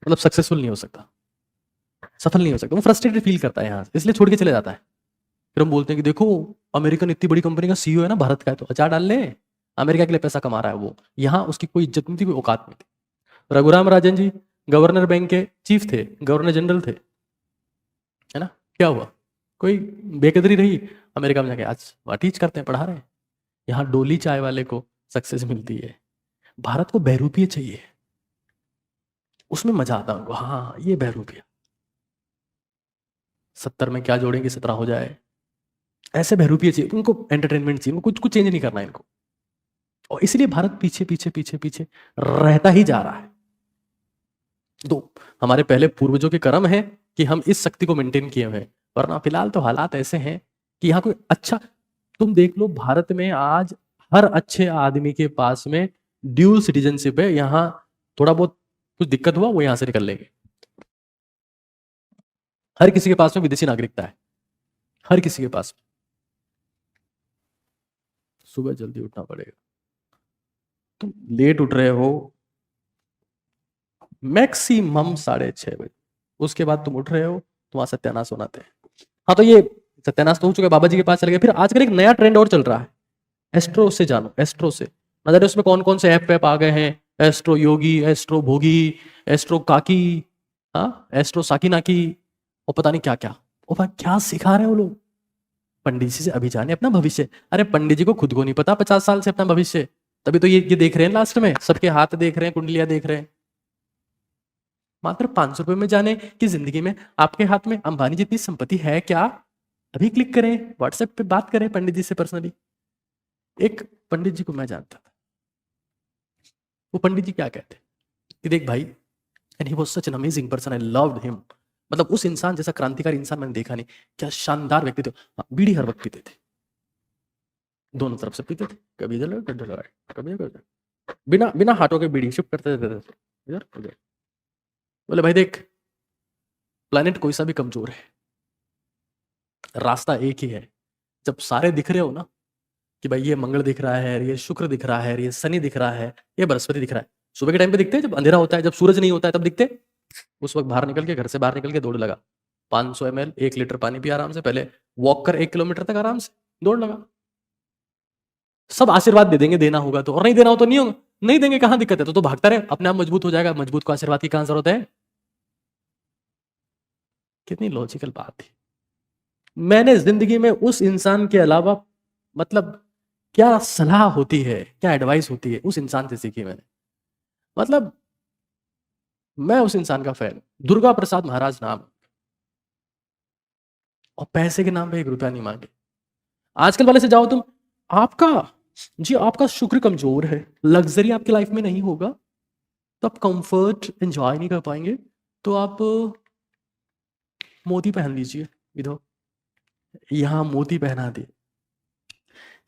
मतलब सक्सेसफुल नहीं हो सकता, सफल नहीं हो सकता। वो फ्रस्ट्रेटेड फील करता है यहाँ से, इसलिए छोड़ के चले जाता है। फिर हम बोलते हैं कि देखो, अमेरिकन इतनी बड़ी कंपनी का सीईओ है ना, भारत का है, तो अचार डाल ले। अमेरिका के लिए पैसा कमा रहा है वो, यहाँ उसकी कोई इज्जत नहीं थी, कोई औकात नहीं थी। रघुराम राजन जी गवर्नर बैंक के चीफ थे, गवर्नर जनरल थे, है ना? क्या हुआ? कोई बेकदरी रही, अमेरिका में जाके आज वहाँ टीच करते हैं, पढ़ा रहे हैं। यहाँ डोली चाय वाले को सक्सेस मिलती है। भारत को बहरूपिये चाहिए, उसमें मजा आता है उनको। हाँ, ये बहरूपिया 70 में क्या जोड़ेंगे, 17 हो जाए, ऐसे बहरूपिये चाहिए उनको। एंटरटेनमेंट चाहिए उनको, कुछ कुछ चेंज नहीं करना है इनको। और इसलिए भारत पीछे पीछे पीछे पीछे रहता ही जा रहा है। तो हमारे पहले पूर्वजों के कर्म है कि हम इस शक्ति को मेंटेन किए हुए हैं, वरना फिलहाल तो हालात ऐसे हैं कि यहाँ कोई अच्छा, तुम देख लो भारत में आज हर अच्छे आदमी के पास में ड्यूल सिटीजनशिप है। यहाँ थोड़ा बहुत कुछ दिक्कत हुआ, वो यहां से निकल लेंगे। हर किसी के पास में विदेशी नागरिकता है, हर किसी के पास में। सुबह जल्दी उठना पड़ेगा। तुम लेट उठ रहे हो, मैक्सिमम 6:30 बजे, उसके बाद तुम उठ रहे हो, तुम्हारा सत्यानाश होना तय। हाँ, तो ये सत्यानाश तो हो चुका है, बाबा जी के पास चले गए। फिर आजकल एक नया ट्रेंड और चल रहा है, एस्ट्रो से जानो, एस्ट्रो से। न जाने उसमें कौन कौन से ऐप आ गए हैं, एस्ट्रो योगी, एस्ट्रो भोगी, एस्ट्रो काकी, हाँ, एस्ट्रो साकी नाकी, और पता नहीं क्या क्या। ओ भाई, क्या सिखा रहे हो लोग? पंडित जी से अभी जाने अपना भविष्य। अरे पंडित जी को खुद को नहीं पता 50 साल से अपना भविष्य, तभी तो ये देख रहे हैं लास्ट में, सबके हाथ देख रहे हैं, कुंडलियां देख रहे हैं। मात्र 500 रुपए में जाने की जिंदगी में आपके हाथ में अंबानी जितनी संपत्ति है क्या? अभी क्लिक करें, व्हाट्सएप पे बात करें पंडित जी से पर्सनली। एक पंडित जी को मैं जानता था, वो पंडित जी क्या कहते कि देख भाई, and he was such an amazing person, I loved him. मतलब उस इंसान जैसा क्रांतिकारी इंसान मैंने देखा नहीं। क्या शानदार व्यक्ति थे। हाँ, बीड़ी हर वक्त पीते थे, दोनों तरफ से पीते थे, कभी इधर लगा, कभी इधर, कभी इधर, बिना बिना हाथों के बीड़ी शिफ्ट करते थे इधर उधर। बोले भाई देख, प्लेनेट कोई सा भी कमजोर है, रास्ता एक ही है। जब सारे दिख रहे हो ना, कि भाई ये मंगल दिख रहा है, ये शुक्र दिख रहा है, ये शनि दिख रहा है, ये बृहस्पति दिख रहा है, सुबह के टाइम पे दिखते हैं, जब अंधेरा होता है, जब सूरज नहीं होता है तब दिखते। उस वक्त बाहर निकल के, घर से बाहर निकल के दौड़ लगा, 500 ml 1 लीटर पानी पिया आराम से, पहले वॉक कर 1 किलोमीटर तक आराम से दौड़ लगा। सब आशीर्वाद दे देंगे, देना होगा तो, और नहीं देना हो तो नहीं होगा, नहीं देंगे, कहां दिक्कत है, तो भागता रहे, अपने आप मजबूत हो जाएगा। मजबूत को आशीर्वाद की कहां जरूरत है? कितनी लॉजिकल बात थी। मैंने जिंदगी में उस इंसान के अलावा, मतलब क्या सलाह होती है, क्या एडवाइस होती है, उस इंसान से सीखी मैंने। मतलब मैं उस इंसान का फैन, दुर्गा प्रसाद महाराज नाम, और पैसे के नाम पे 1 रुपया नहीं मांगे। आजकल वाले से जाओ तुम, आपका जी आपका शुक्र कमजोर है, लग्जरी आपकी लाइफ में नहीं होगा, तो आप कंफर्ट एंजॉय नहीं कर पाएंगे, तो आप मोती पहन लीजिए, इधर यहाँ मोती पहना दिए,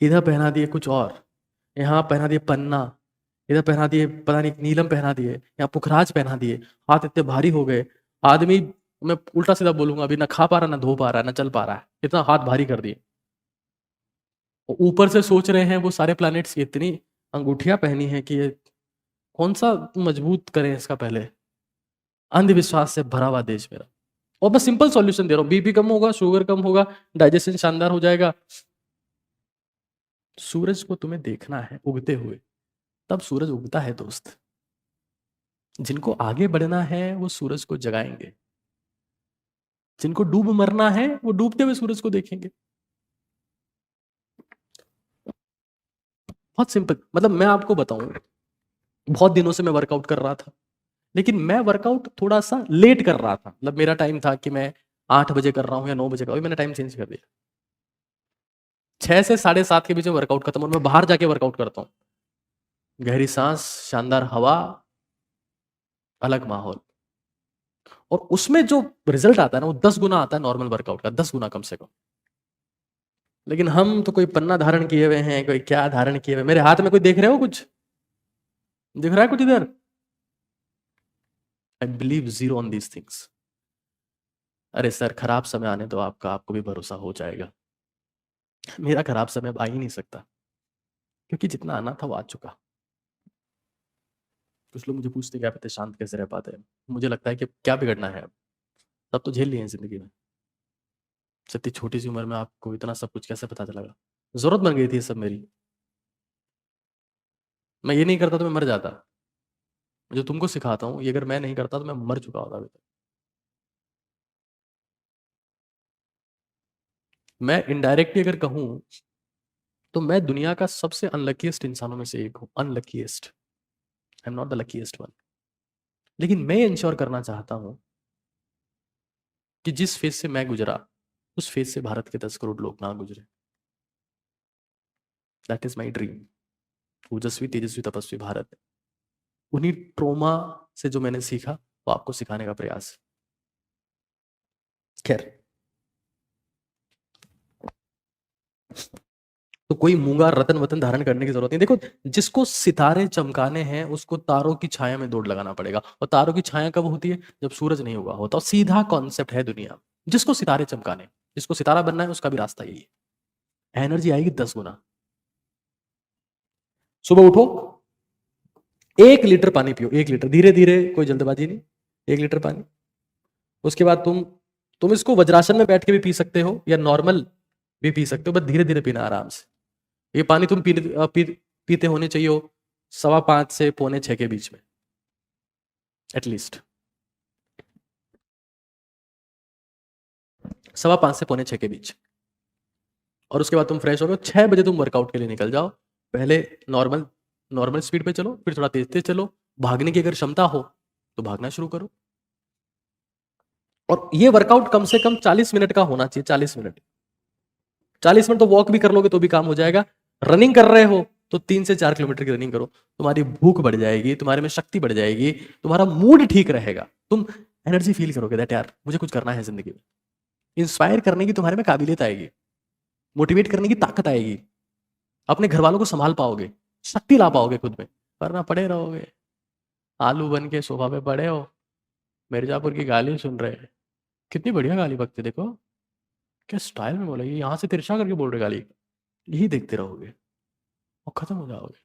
इधर पहना दिए कुछ और, यहाँ पहना दिए पन्ना, इधर पहना दिए पता नहीं नीलम पहना दिए, यहाँ पुखराज पहना दिए, हाथ इतने भारी हो गए, आदमी, मैं उल्टा सीधा बोलूंगा, अभी ना खा पा रहा, ना धो पा रहा, ना चल पा रहा है, इतना हाथ भारी कर दिए। ऊपर से सोच रहे हैं वो सारे प्लैनेट्स की इतनी अंगूठियां पहनी है कि ये कौन सा मजबूत करें इसका पहले। अंधविश्वास से भरा हुआ देश मेरा, और मैं सिंपल सॉल्यूशन दे रहा हूँ, बीपी कम होगा, शुगर कम होगा, डाइजेशन शानदार हो जाएगा। सूरज को तुम्हें देखना है उगते हुए, तब सूरज उगता है दोस्त। जिनको आगे बढ़ना है वो सूरज को जगाएंगे, जिनको डूब मरना है वो डूबते हुए सूरज को देखेंगे। बहुत सिंपल। मतलब मैं आपको बताऊं, बहुत दिनों से मैं वर्कआउट कर रहा था, लेकिन मैं वर्कआउट थोड़ा सा लेट कर रहा था। मतलब मेरा टाइम था कि मैं 8 बजे कर रहा हूँ या 9 बजे का, मैंने टाइम चेंज कर दिया। 6 से 7:30 के बीच में वर्कआउट खत्म, और मैं बाहर जाके वर्कआउट करता हूँ। गहरी सांस, शानदार हवा, अलग माहौल, और उसमें जो रिजल्ट आता है ना, वो 10 गुना आता है नॉर्मल वर्कआउट का, 10 गुना कम से कम। लेकिन हम तो कोई पन्ना धारण किए हुए हैं, कोई क्या धारण किए हुए। मेरे हाथ में कोई देख रहे हो, कुछ दिख रहा है कुछ इधर? I believe zero on these things. अरे सर, खराब समय आने तो आपको भी भरोसा हो जाएगा। मेरा खराब समय अब आ ही नहीं सकता, क्योंकि जितना आना था वो आ चुका। कुछ लोग मुझे पूछते क्या पता शांत कैसे रह पाते हैं। मुझे लगता है कि क्या बिगड़ना है अब, सब तो झेल लिए हैं जिंदगी में। इतनी छोटी सी उम्र में आपको इतना सब कुछ कैसे पता चला? जरूरत बन गई थी ये सब मेरी। मैं ये नहीं करता तो मैं मर जाता। जो तुमको सिखाता हूँ, ये अगर मैं नहीं करता तो मैं मर चुका होता अभी तक। मैं इनडायरेक्टली अगर कहूँ तो मैं दुनिया का सबसे अनलकीस्ट इंसानों में से एक हूँ। Unluckiest, I am not the luckiest one. लेकिन मैं इंश्योर करना चाहता हूँ कि जिस फेज से मैं गुजरा, उस फेज से भारत के 10 करोड़ लोग ना गुजरे। That is my dream. ओजस्वी, तेजस्वी, तपस्वी भारत। उन्हीं ट्रोमा से जो मैंने सीखा, वो आपको सिखाने का प्रयास। खैर, तो कोई मूंगा रतन वतन धारण करने की जरूरत नहीं। देखो, जिसको सितारे चमकाने हैं उसको तारों की छाया में दौड़ लगाना पड़ेगा। और तारों की छाया कब होती है? जब सूरज नहीं उगा होता। और सीधा कॉन्सेप्ट है दुनिया। जिसको सितारे चमकाने, जिसको सितारा बनना है, उसका भी रास्ता यही है। एनर्जी आएगी 10 गुना। सुबह उठो, 1 लीटर पानी पियो, 1 लीटर, धीरे धीरे, कोई जल्दबाजी नहीं। 1 लीटर पानी। उसके बाद तुम इसको वज्रासन में बैठ के भी पी सकते हो, या नॉर्मल भी पी सकते हो, बस धीरे धीरे पीना आराम से। ये पानी तुम पीते होने चाहिए हो 5:15 से 5:45 के बीच में, एटलीस्ट 5:15 से 5:45 के बीच। और उसके बाद तुम फ्रेश हो गए, 6 बजे तुम वर्कआउट के लिए निकल जाओ। पहले नॉर्मल नॉर्मल स्पीड पे चलो, फिर थोड़ा तेज तेज चलो। भागने की अगर क्षमता हो तो भागना शुरू करो। और ये वर्कआउट कम से कम 40 मिनट का होना चाहिए। 40 मिनट, 40 मिनट तो वॉक भी कर लोगे तो भी काम हो जाएगा। रनिंग कर रहे हो तो 3 से 4 किलोमीटर की रनिंग करो। तुम्हारी भूख बढ़ जाएगी, तुम्हारे में शक्ति बढ़ जाएगी, तुम्हारा मूड ठीक रहेगा, तुम एनर्जी फील करोगे दैट यार मुझे कुछ करना है जिंदगी में। इंस्पायर करने की तुम्हारे में काबिलियत आएगी, मोटिवेट करने की ताकत आएगी, अपने घर वालों को संभाल पाओगे, शक्ति ला पाओगे खुद में। वरना पड़े रहोगे, आलू बन के सोफा पे पड़े हो, मिर्जापुर की गाली सुन रहे हैं। कितनी बढ़िया गाली बकते, देखो क्या स्टाइल में बोला, ये यहाँ से तिरछा करके बोल रहे गाली। यही देखते रहोगे और खत्म हो जाओगे।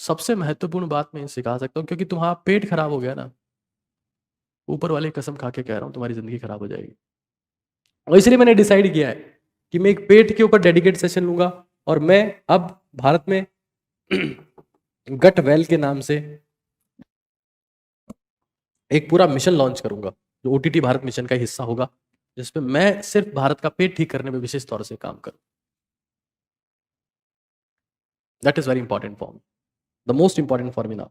सबसे महत्वपूर्ण बात मैं सिखा सकता हूँ, क्योंकि तुम्हारा पेट खराब हो गया ना, ऊपर वाले की कसम खा के कह रहा हूँ, तुम्हारी जिंदगी खराब हो जाएगी। और इसलिए मैंने डिसाइड किया है कि मैं एक पेट के ऊपर डेडिकेट सेशन लूंगा, और मैं अब भारत में गट वेल के नाम से एक पूरा मिशन लॉन्च करूंगा, जो ओटीटी भारत मिशन का हिस्सा होगा, जिसपे मैं सिर्फ भारत का पेट ठीक करने में विशेष तौर से काम करूं। That is very important for me, the most important for me now.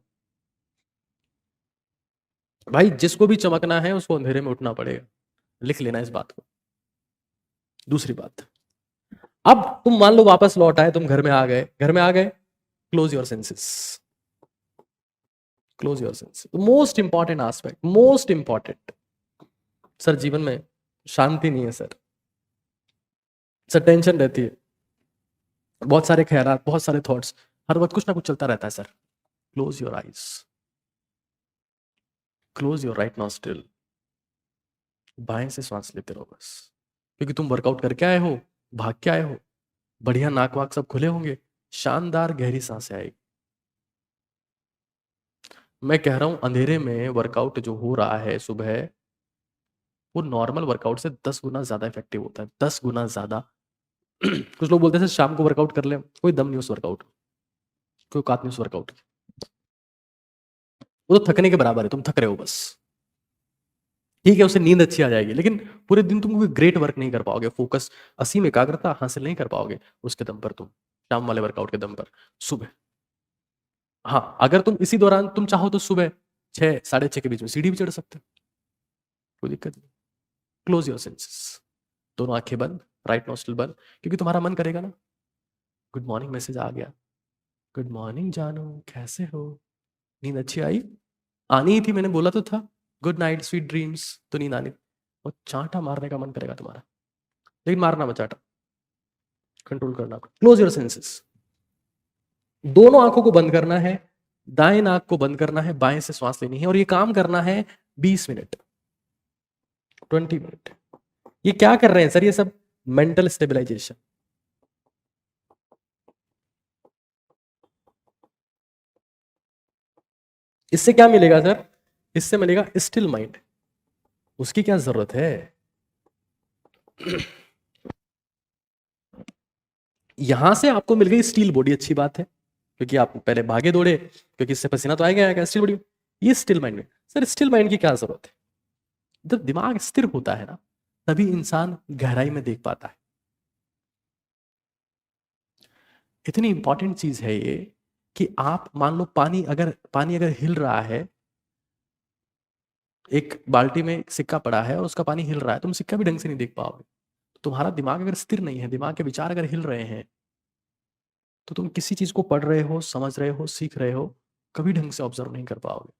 भाई जिसको भी चमकना है उसको अंधेरे में उठना पड़ेगा, लिख लेना इस बात को। दूसरी बात, अब तुम मान लो वापस लौट आए, तुम घर में आ गए, close your senses, close your senses. Most important aspect, most important. Sir जीवन में शांति नहीं है सर, टेंशन रहती है, बहुत सारे ख्यालात, बहुत सारे थॉट्स, हर वक्त कुछ ना कुछ चलता रहता है sir. Close your eyes, close your right nostril, बाएं से सांस लेते रहो बस, क्योंकि तुम वर्कआउट करके आए हो, भाग के आए हो, बढ़िया नाक वाक सब खुले होंगे, शानदार गहरी सांसें आएगी। मैं कह रहा हूं अंधेरे में वर्कआउट जो हो रहा है सुबह, वो नॉर्मल वर्कआउट से 10 गुना ज्यादा इफेक्टिव होता है, 10 गुना ज्यादा। कुछ लोग बोलते हैं सर शाम को वर्कआउट कर ले, कोई दम नहीं उस वर्कआउट, कोई औकात नहीं उस वर्कआउट की, वो तो थकने के बराबर है, तुम थक रहे हो बस। ठीक है, उससे नींद अच्छी आ जाएगी, लेकिन पूरे दिन तुम कोई ग्रेट वर्क नहीं कर पाओगे, फोकस, असीम एकाग्रता हासिल नहीं कर पाओगे उसके दम पर तुम, शाम वाले वर्कआउट के दम पर। सुबह, हाँ, अगर तुम इसी दौरान तुम चाहो तो सुबह 6 साढ़े 6 के बीच में सीढ़ी भी चढ़ सकते हो, कोई दिक्कत नहीं। क्लोज योर सेंसेस, दोनों आंखें बंद, राइट नॉस्ट्रिल बंद, क्योंकि तुम्हारा मन करेगा ना, गुड मॉर्निंग मैसेज आ गया, गुड मॉर्निंग जानू कैसे हो, नींद अच्छी आई, आनी ही थी, मैंने बोला तो था, गुड नाइट स्वीट ड्रीम्स, तो नींद आनी, और चांटा मारने का मन करेगा तुम्हारा, लेकिन मारना मत चांटा, कंट्रोल करना। क्लोज योर सेंसेस, दोनों आंखों को बंद करना है, दाएं नाक को बंद करना है, बाएं से श्वास लेनी है, और ये काम करना है 20 मिनट, 20 मिनट। ये क्या कर रहे हैं सर, ये सब मेंटल स्टेबलाइजेशन। इससे क्या मिलेगा सर, इससे मिलेगा स्टिल माइंड, उसकी क्या जरूरत है। यहां से आपको मिल गई स्टील बॉडी, अच्छी बात है, क्योंकि आप पहले भागे दौड़े, क्योंकि इससे पसीना तो आएगा स्टील बॉडी। ये स्टिल माइंड में, सर स्टिल माइंड की क्या जरूरत है। जब दिमाग स्थिर होता है ना, तभी इंसान गहराई में देख पाता है। इतनी इंपॉर्टेंट चीज है ये कि आप मान लो पानी अगर हिल रहा है, एक बाल्टी में सिक्का पड़ा है और उसका पानी हिल रहा है, तुम सिक्का भी ढंग से नहीं देख पाओगे। तुम्हारा दिमाग अगर स्थिर नहीं है, दिमाग के विचार अगर हिल रहे हैं, तो तुम किसी चीज को पढ़ रहे हो, समझ रहे हो, सीख रहे हो, कभी ढंग से ऑब्जर्व नहीं कर पाओगे।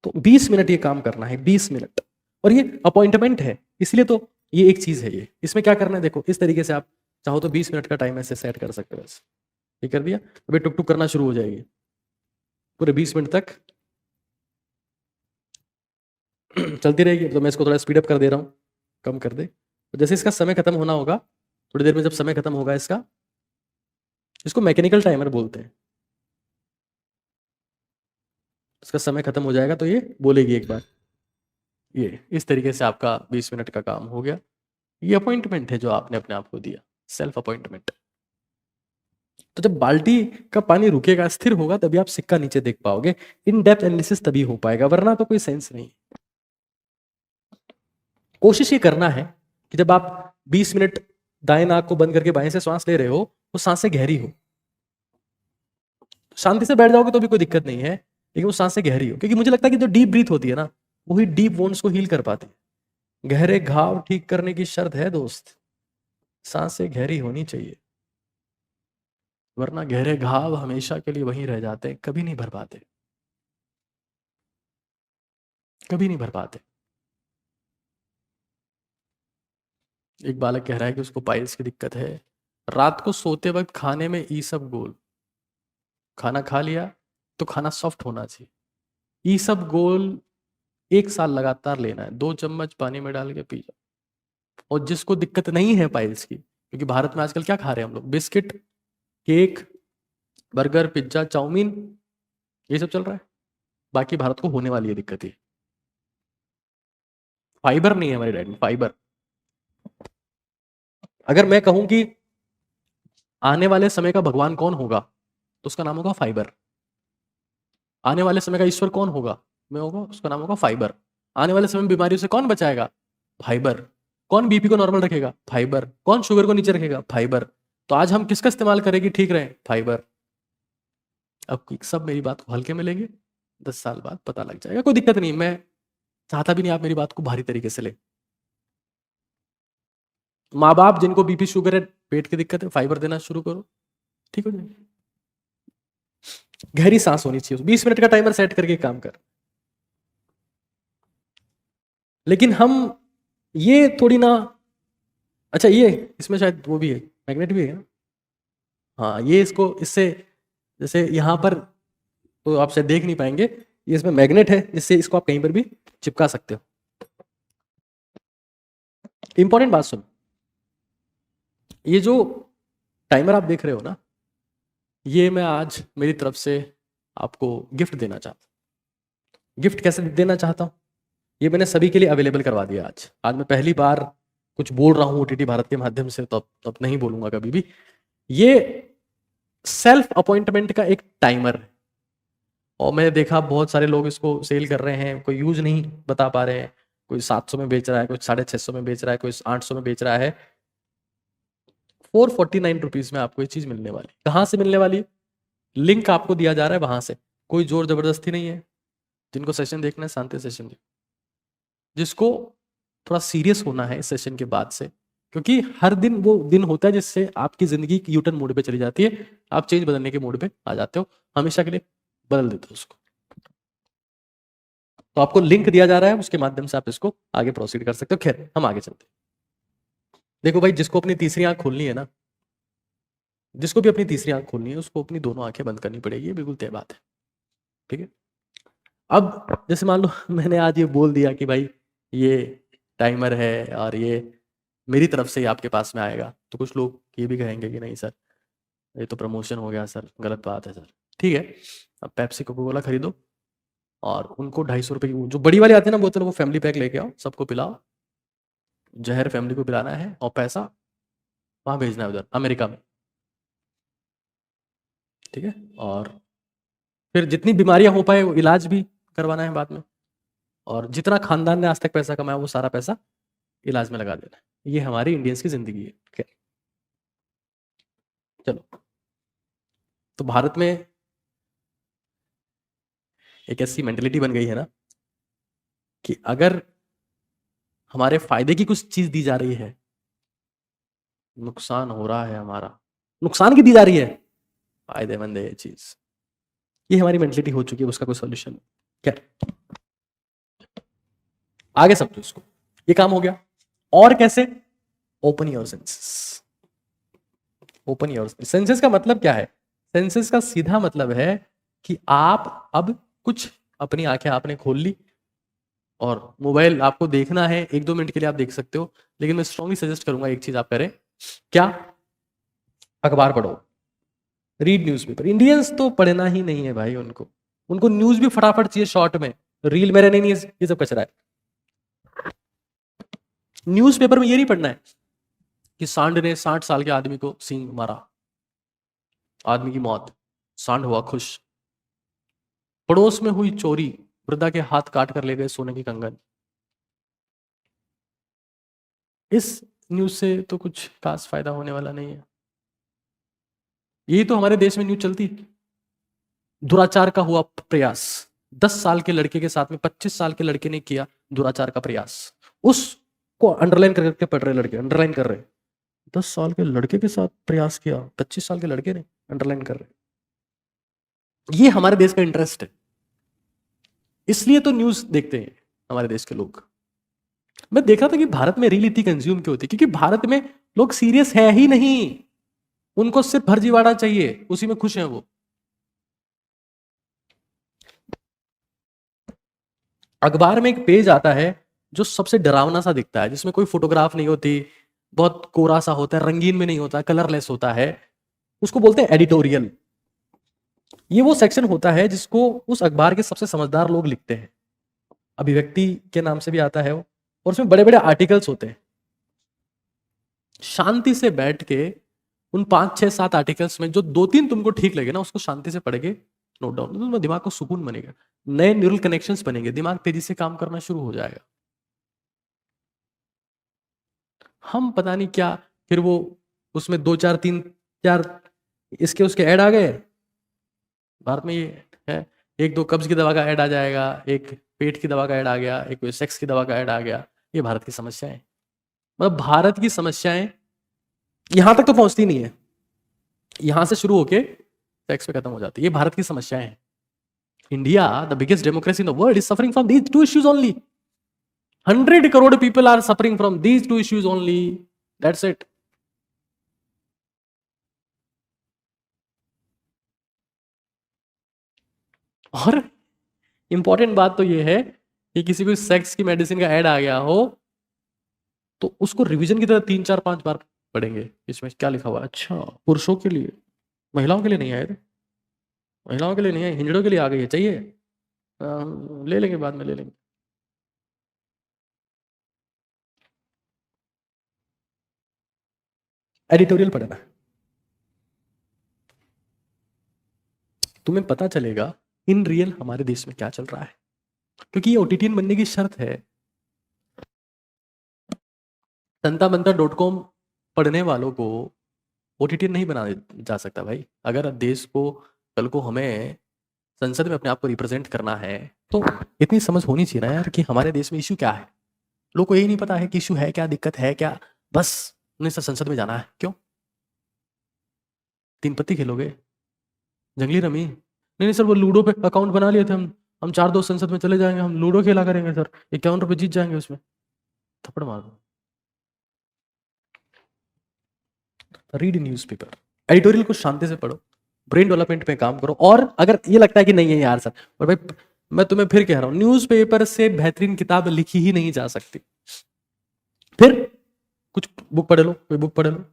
तो 20 मिनट ये काम करना है, 20 मिनट, और ये अपॉइंटमेंट है, इसलिए तो ये एक चीज है। ये इसमें क्या करना है देखो, इस तरीके से आप चाहो तो 20 मिनट का टाइम ऐसे सेट कर सकते हो। बस ये कर दिया, अभी टुक टुक करना शुरू हो जाएगी पूरे 20 मिनट तक चलती रहेगी। तो मैं इसको थोड़ा स्पीड अप कर दे रहा हूँ, कम कर दे, तो जैसे इसका समय खत्म होना होगा, थोड़ी देर में जब समय खत्म होगा इसका, इसको मैकेनिकल टाइमर बोलते हैं, इसका समय खत्म हो जाएगा तो ये बोलेगी एक बार, ये इस तरीके से आपका 20 मिनट का काम हो गया। ये अपॉइंटमेंट है जो आपने अपने आप को दिया, सेल्फ अपॉइंटमेंट। तो जब बाल्टी का पानी रुकेगा, स्थिर होगा, तभी आप सिक्का नीचे देख पाओगे, इन डेप्थ एनालिसिस तभी हो पाएगा, वरना तो कोई सेंस नहीं। कोशिश ये करना है कि जब आप 20 मिनट दाएं नाक को बंद करके बाएं से श्वास ले रहे हो, वो सांसें गहरी हो। शांति से बैठ जाओगे तो भी कोई दिक्कत नहीं है, लेकिन वो सांसें गहरी हो, क्योंकि मुझे लगता है कि जो डीप ब्रीथ होती है ना, वही डीप वोन्स को हील कर पाती है। गहरे घाव ठीक करने की शर्त है दोस्त, सांसें गहरी होनी चाहिए, वरना गहरे घाव हमेशा के लिए वहीं रह जाते हैं, कभी नहीं भर पाते, कभी नहीं भर पाते। एक बालक कह रहा है कि उसको पाइल्स की दिक्कत है, रात को सोते वक्त खाने में ईसब गोल, खाना खा लिया तो खाना सॉफ्ट होना चाहिए, ईसब गोल 1 साल लगातार लेना है, 2 चम्मच पानी में डाल के पी जाओ। और जिसको दिक्कत नहीं है पाइल्स की, क्योंकि भारत में आजकल क्या खा रहे हैं हम लोग, biscuit, cake, burger, pizza, chowmein, ये सब चल रहा है। बाकी भारत को होने वाली है दिक्कत ही, फाइबर नहीं है हमारी डाइट में, फाइबर। अगर मैं कहूं कि आने वाले समय का भगवान कौन होगा, तो उसका नाम होगा फाइबर। आने वाले समय का ईश्वर कौन होगा, मैं होगा, उसका नाम होगा फाइबर। आने वाले समय में बीमारियों से कौन बचाएगा, फाइबर। कौन बीपी को नॉर्मल रखेगा, फाइबर। कौन शुगर को नीचे रखेगा, फाइबर। तो आज हम किसका इस्तेमाल करें कि ठीक रहे, फाइबर। अब सब मेरी बात को हल्के में लेंगे, 10 साल बाद पता लग जाएगा, कोई दिक्कत नहीं, मैं चाहता भी नहीं आप मेरी बात को भारी तरीके से ले। माँ बाप जिनको बीपी शुगर है, पेट की दिक्कत है, फाइबर देना शुरू करो, ठीक हो जाएगा। गहरी सांस होनी चाहिए, 20 मिनट का टाइमर सेट करके काम कर। लेकिन हम ये थोड़ी ना, अच्छा ये इसमें शायद वो भी है, मैग्नेट भी है ना, हाँ ये इसको इससे, जैसे यहां पर तो आप शायद देख नहीं पाएंगे, ये इसमें मैग्नेट है जिससे इसको आप कहीं पर भी चिपका सकते हो। इंपॉर्टेंट बात सुन, ये जो टाइमर आप देख रहे हो ना, ये मैं आज मेरी तरफ से आपको गिफ्ट देना चाहता हूँ। गिफ्ट कैसे देना चाहता हूँ, ये मैंने सभी के लिए अवेलेबल करवा दिया। आज आज मैं पहली बार कुछ बोल रहा हूँ ओटीटी भारत के माध्यम से, तो अब नहीं बोलूंगा कभी भी। ये सेल्फ अपॉइंटमेंट का एक टाइमर है, और मैंने देखा बहुत सारे लोग इसको सेल कर रहे हैं, कोई यूज नहीं बता पा रहे हैं। कोई 700 में बेच रहा है, कोई 650 में बेच रहा है, कोई 800 में बेच रहा है। 449 रुपीज में आपको ये चीज मिलने वाली। कहाँ से मिलने वाली है, लिंक आपको दिया जा रहा है वहां से, कोई जोर जबरदस्ती नहीं है। जिनको सेशन देखना है शांति सेशन देखो, जिसको थोड़ा सीरियस होना है इस सेशन के बाद से, क्योंकि हर दिन वो दिन होता है जिससे आपकी जिंदगी यूटर्न मोड पे चली जाती है, आप चेंज बदलने के मोड पे आ जाते हो, हमेशा के लिए बदल देते हो उसको। तो आपको लिंक दिया जा रहा है, उसके माध्यम से आप इसको आगे प्रोसीड कर सकते हो। खैर हम आगे चलते हैं। देखो भाई, जिसको अपनी तीसरी आंख खोलनी है ना, जिसको भी अपनी तीसरी आंख खोलनी है, उसको अपनी दोनों आंखें बंद करनी पड़ेगी, ये बिल्कुल तय बात है, ठीक है। अब जैसे मान लो मैंने आज ये बोल दिया कि भाई ये टाइमर है और ये मेरी तरफ से ही आपके पास में आएगा, तो कुछ लोग ये भी कहेंगे कि नहीं सर, ये तो प्रमोशन हो गया सर, गलत बात है सर। ठीक है, अब पेप्सी कोका कोला खरीदो और उनको 250 रुपए की जो बड़ी वाली आती है ना बोतल, वो फैमिली पैक लेके आओ, सबको पिलाओ, जहर फैमिली को पिलाना है, और पैसा वहां भेजना है, उधर अमेरिका में, ठीक है। और फिर जितनी बीमारियां हो पाए वो इलाज भी करवाना है बाद में, और जितना खानदान ने आज तक पैसा कमाया वो सारा पैसा इलाज में लगा देना है। ये हमारी इंडियंस की जिंदगी है। ठीक है, चलो, तो भारत में एक ऐसी मेंटेलिटी बन गई है ना कि अगर हमारे फायदे की कुछ चीज दी जा रही है, नुकसान हो रहा है हमारा, नुकसान की दी जा रही है, फायदेमंद है ये चीज, ये हमारी मेंटेलिटी हो चुकी है, उसका कोई सॉल्यूशन क्या, आगे समझो इसको। ये काम हो गया, और कैसे, open your senses. Open your senses का मतलब क्या है, सेंसेस का सीधा मतलब है कि आप अब कुछ, अपनी आंखें आपने खोल ली, और मोबाइल आपको देखना है 1-2 मिनट के लिए आप देख सकते हो, लेकिन मैं स्ट्रांगली सजेस्ट करूंगा एक चीज आप करें, क्या, अखबार पढ़ो, रीड न्यूज़पेपर। इंडियंस तो पढ़ना ही नहीं है भाई, उनको उनको न्यूज भी फटाफट चाहिए शॉर्ट में, रील मेरे नहीं, ये सब कचरा है। न्यूज़पेपर में ये नहीं पढ़ना है कि सांड ने 60 साल के आदमी को सींग मारा, आदमी की मौत, सांड हुआ खुश, पड़ोस में हुई चोरी, वृद्धा के हाथ काट कर ले गए सोने की कंगन। इस न्यूज से तो कुछ खास फायदा होने वाला नहीं है। यही तो हमारे देश में न्यूज चलती है। दुराचार का हुआ प्रयास, 10 साल के लड़के के साथ में 25 साल के लड़के ने किया दुराचार का प्रयास, उसको अंडरलाइन करके पढ़ रहे लड़के, अंडरलाइन कर रहे, 10 साल के लड़के के साथ प्रयास किया, 25 साल के लड़के ने अंडरलाइन कर रहे। ये हमारे देश का इंटरेस्ट है, इसलिए तो न्यूज देखते हैं हमारे देश के लोग। मैं देख रहा था कि भारत में रील इतनी कंज्यूम क्यों होती है, क्योंकि भारत में लोग सीरियस है ही नहीं, उनको सिर्फ फर्जीवाड़ा चाहिए, उसी में खुश हैं वो। अखबार में एक पेज आता है जो सबसे डरावना सा दिखता है, जिसमें कोई फोटोग्राफ नहीं होती, बहुत कोरा सा होता है, रंगीन में नहीं होता, कलरलेस होता है, उसको बोलते हैं एडिटोरियल। ये वो सेक्शन होता है जिसको उस अखबार के सबसे समझदार लोग लिखते हैं, अभिव्यक्ति के नाम से भी आता है वो, और उसमें बड़े बड़े आर्टिकल्स होते हैं। शांति से बैठ के उन 5 6 7 आर्टिकल्स में जो 2 3 तुमको ठीक लगे ना, उसको शांति से पढ़ के नोट डाउन, तो दिमाग को सुकून बनेगा, नए न्यूरल कनेक्शंस बनेंगे, दिमाग तेजी से काम करना शुरू हो जाएगा। हम पता नहीं क्या, फिर वो उसमें 2 4 3 4 इसके उसके ऐड आ गए। भारत में ये है, 1 2 कब्ज की दवा का ऐड आ जाएगा, एक पेट की दवा का ऐड आ गया, एक सेक्स की दवा का ऐड आ गया। ये भारत की समस्याएं, मतलब भारत की समस्याएं यहां तक तो पहुंचती नहीं है, यहां से शुरू होके सेक्स पे खत्म हो जाती है। ये भारत की समस्याएं हैं। India, the biggest democracy in the world, is suffering from these 2 issues only. 100 crore people are suffering from these 2 issues only, that's it. और इंपॉर्टेंट बात तो ये है कि किसी को सेक्स की मेडिसिन का ऐड आ गया हो तो उसको रिवीजन की तरह 3 4 5 बार पढ़ेंगे, इसमें क्या लिखा हुआ है। अच्छा, पुरुषों के लिए, महिलाओं के लिए नहीं आए थे, महिलाओं के लिए नहीं आए, हिंजड़ों के लिए आ गई है, चाहिए ले लेंगे, बाद में ले लेंगे। एडिटोरियल पढ़ना, तुम्हें पता चलेगा इन रियल हमारे देश में क्या चल रहा है, क्योंकि ये ओटीटीएन बनने की शर्त है। संताबंता.com पढ़ने वालों को ओटीटीएन नहीं बना जा सकता भाई। अगर देश को कल को हमें संसद में अपने आप को रिप्रेजेंट करना है तो इतनी समझ होनी चाहिए ना यार कि हमारे देश में इश्यू क्या है। लोग को यही नहीं पता है कि इश्यू है क्या, दिक्कत है क्या, बस उन्हें सर संसद में जाना है। क्यों 3 पत्ती खेलोगे, जंगली रमी? नहीं नहीं सर, वो लूडो पे अकाउंट बना लिए थे हम 4 दोस्त संसद में चले जाएंगे, हम लूडो खेला करेंगे सर, 51 रुपए जीत जाएंगे उसमें। थप्पड़ मार दो। रीड न्यूज़पेपर, एडिटोरियल को शांति से पढ़ो, ब्रेन डेवलपमेंट पे काम करो। और अगर ये लगता है कि नहीं है यार सर, और भाई मैं तुम्हें फिर कह रहा हूं, न्यूज़पेपर से बेहतरीन किताब लिखी ही नहीं जा सकती। फिर कुछ बुक पढ़ लो, कोई बुक पढ़ लो।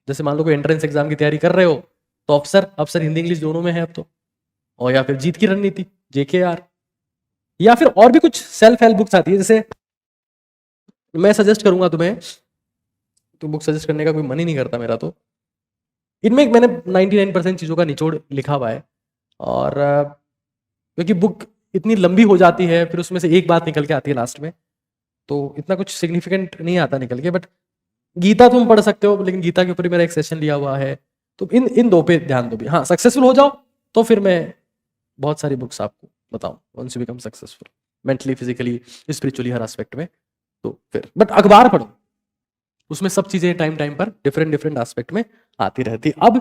जैसे मान लो कोई एंट्रेंस एग्जाम की तैयारी कर रहे हो तो अफसर हिंदी इंग्लिश दोनों में है अब तो, और या फिर जीत की रणनीति, जेकेआर, या फिर और भी कुछ सेल्फ हेल्प बुक्स आती है। जैसे मैं सजेस्ट करूंगा तुम्हें, तो बुक सजेस्ट करने का कोई मन ही नहीं करता मेरा, तो इनमें मैंने 99% चीज़ों का निचोड़ लिखा हुआ है। और क्योंकि बुक इतनी लंबी हो जाती है, फिर उसमें से एक बात निकल के आती है लास्ट में, तो इतना कुछ सिग्निफिकेंट नहीं आता निकल के। बट गीता तुम पढ़ सकते हो, लेकिन गीता के ऊपर मेरा एक सेशन लिया हुआ है, तो इन 2 पे ध्यान दो भी। हाँ, सक्सेसफुल हो जाओ तो फिर मैं बहुत सारी बुक्स आपको बताऊं, once you become successful mentally, physically, spiritually, हर एस्पेक्ट में। तो फिर बट अखबार पढ़ो, उसमें सब चीजें टाइम टाइम पर डिफरेंट डिफरेंट एस्पेक्ट में आती रहती। अब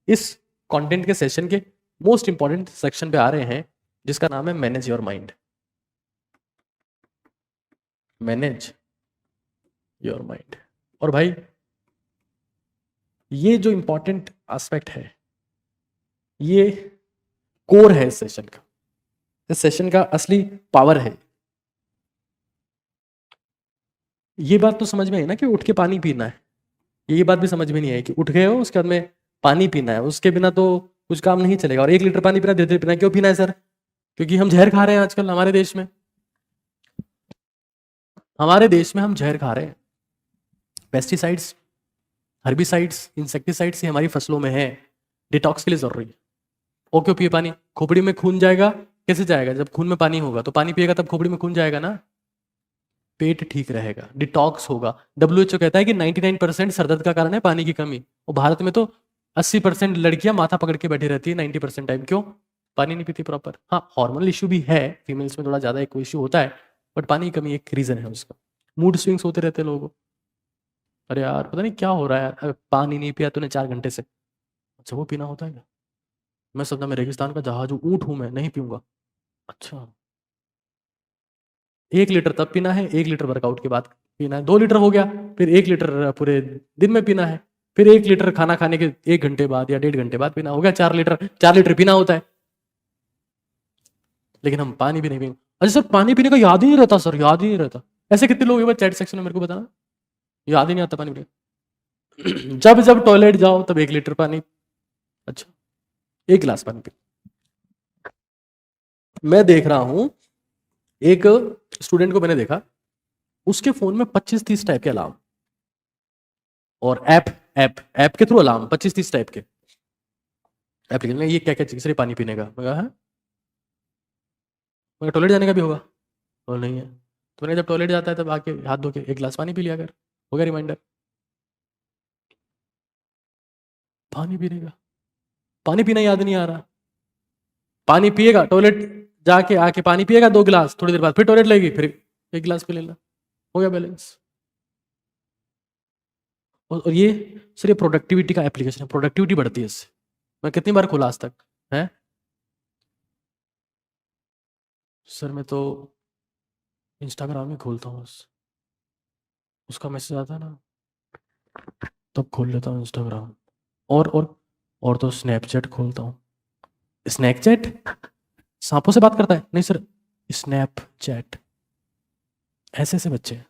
इस कंटेंट के सेशन के मोस्ट इंपॉर्टेंट सेक्शन पे आ रहे हैं, जिसका नाम है manage your mind. Manage your mind. और भाई ये जो इंपॉर्टेंट एस्पेक्ट है, ये कोर है इस सेशन का, इस सेशन का असली पावर है। ये बात तो समझ में आई ना कि उठ के पानी पीना है, ये बात भी समझ में नहीं आई कि उठ गए हो उसके बाद में पानी पीना है, उसके बिना तो कुछ काम नहीं चलेगा। और 1 लीटर पानी पीना, धीरे धीरे पीना है। क्यों पीना है सर? क्योंकि हम जहर खा रहे हैं आजकल हमारे देश में, हमारे देश में हम जहर खा रहे हैं। पेस्टिसाइड्स, हर्बिसाइड्स, इंसेक्टिसाइड्स ये हमारी फसलों में है, डिटॉक्स के लिए जरूरी है। और क्यों पिए पानी? खोपड़ी में खून जाएगा, कैसे जाएगा? जब खून में पानी होगा तो पानी पिएगा तब खोपड़ी में खून जाएगा ना, पेट ठीक रहेगा, डिटॉक्स होगा। डब्ल्यूएचओ कहता है कि 99% सरदर्द का कारण है पानी की कमी, और भारत में तो 80% लड़कियां माथा पकड़ के बैठी रहती है 90% टाइम। क्यों? पानी नहीं पीती प्रॉपर। हाँ, हार्मोनल इशू भी है, फीमेल्स में थोड़ा ज्यादा एक इशू होता है, बट पानी की कमी एक रीजन है उसका। मूड स्विंग्स होते रहते हैं लोगों को, अरे यार पता नहीं क्या हो रहा है यार, पानी नहीं पिया तूने 4 घंटे से। अच्छा, वो पीना होता है क्या? मैं समझा मैं रेगिस्तान का जहाज हूँ, ऊँट हूँ, मैं नहीं पीऊंगा। अच्छा, 1 लीटर तब पीना है, 1 लीटर वर्कआउट के बाद पीना है, 2 लीटर हो गया, फिर 1 लीटर पूरे दिन में पीना है, फिर 1 लीटर खाना खाने के 1 घंटे बाद या 1.5 घंटे बाद पीना, हो गया 4 लीटर। 4 लीटर पीना होता है, लेकिन हम पानी भी नहीं पीएंगे। अच्छा सर, पानी पीने का याद ही नहीं रहता सर, याद ही नहीं रहता। ऐसे कितने लोग हैं चैट सेक्शन में, मेरे को बताना, याद ही नहीं आता पानी पीने। जब जब टॉयलेट जाओ तब 1 लीटर पानी। अच्छा, एक गिलास पानी पी। मैं देख रहा हूं एक स्टूडेंट को मैंने देखा, उसके फोन में 25-30 टाइप के अलार्म और ऐप के थ्रू अलार्म 25-30 टाइप के एप्लीकेशन। ये क्या क्या चीज, पानी पीने का। मैं कहा है, मैं टॉयलेट जाने का भी होगा और नहीं है। तो मैंने जब टॉयलेट जाता है तब आके हाथ धो के एक गिलास पानी पी लिया कर, हो गया रिमाइंडर। पानी पीने का, पानी पीना याद नहीं आ रहा। पानी पिएगा, टॉयलेट जाके आके पानी पिएगा 2 गिलास, थोड़ी देर बाद फिर टॉयलेट लेगी, फिर एक गिलास पी लेना, हो गया बैलेंस। और ये सिर्फ प्रोडक्टिविटी का एप्लीकेशन है, प्रोडक्टिविटी बढ़ती है इससे। मैं कितनी बार खोला आज तक है सर, मैं तो इंस्टाग्राम ही खोलता हूँ बस, उसका मैसेज आता है ना तब खोल लेता हूँ इंस्टाग्राम। और तो स्नैपचैट खोलता हूँ। स्नैपचैट सांपों से बात करता है? नहीं सर, स्नैपचैट। ऐसे ऐसे बच्चे।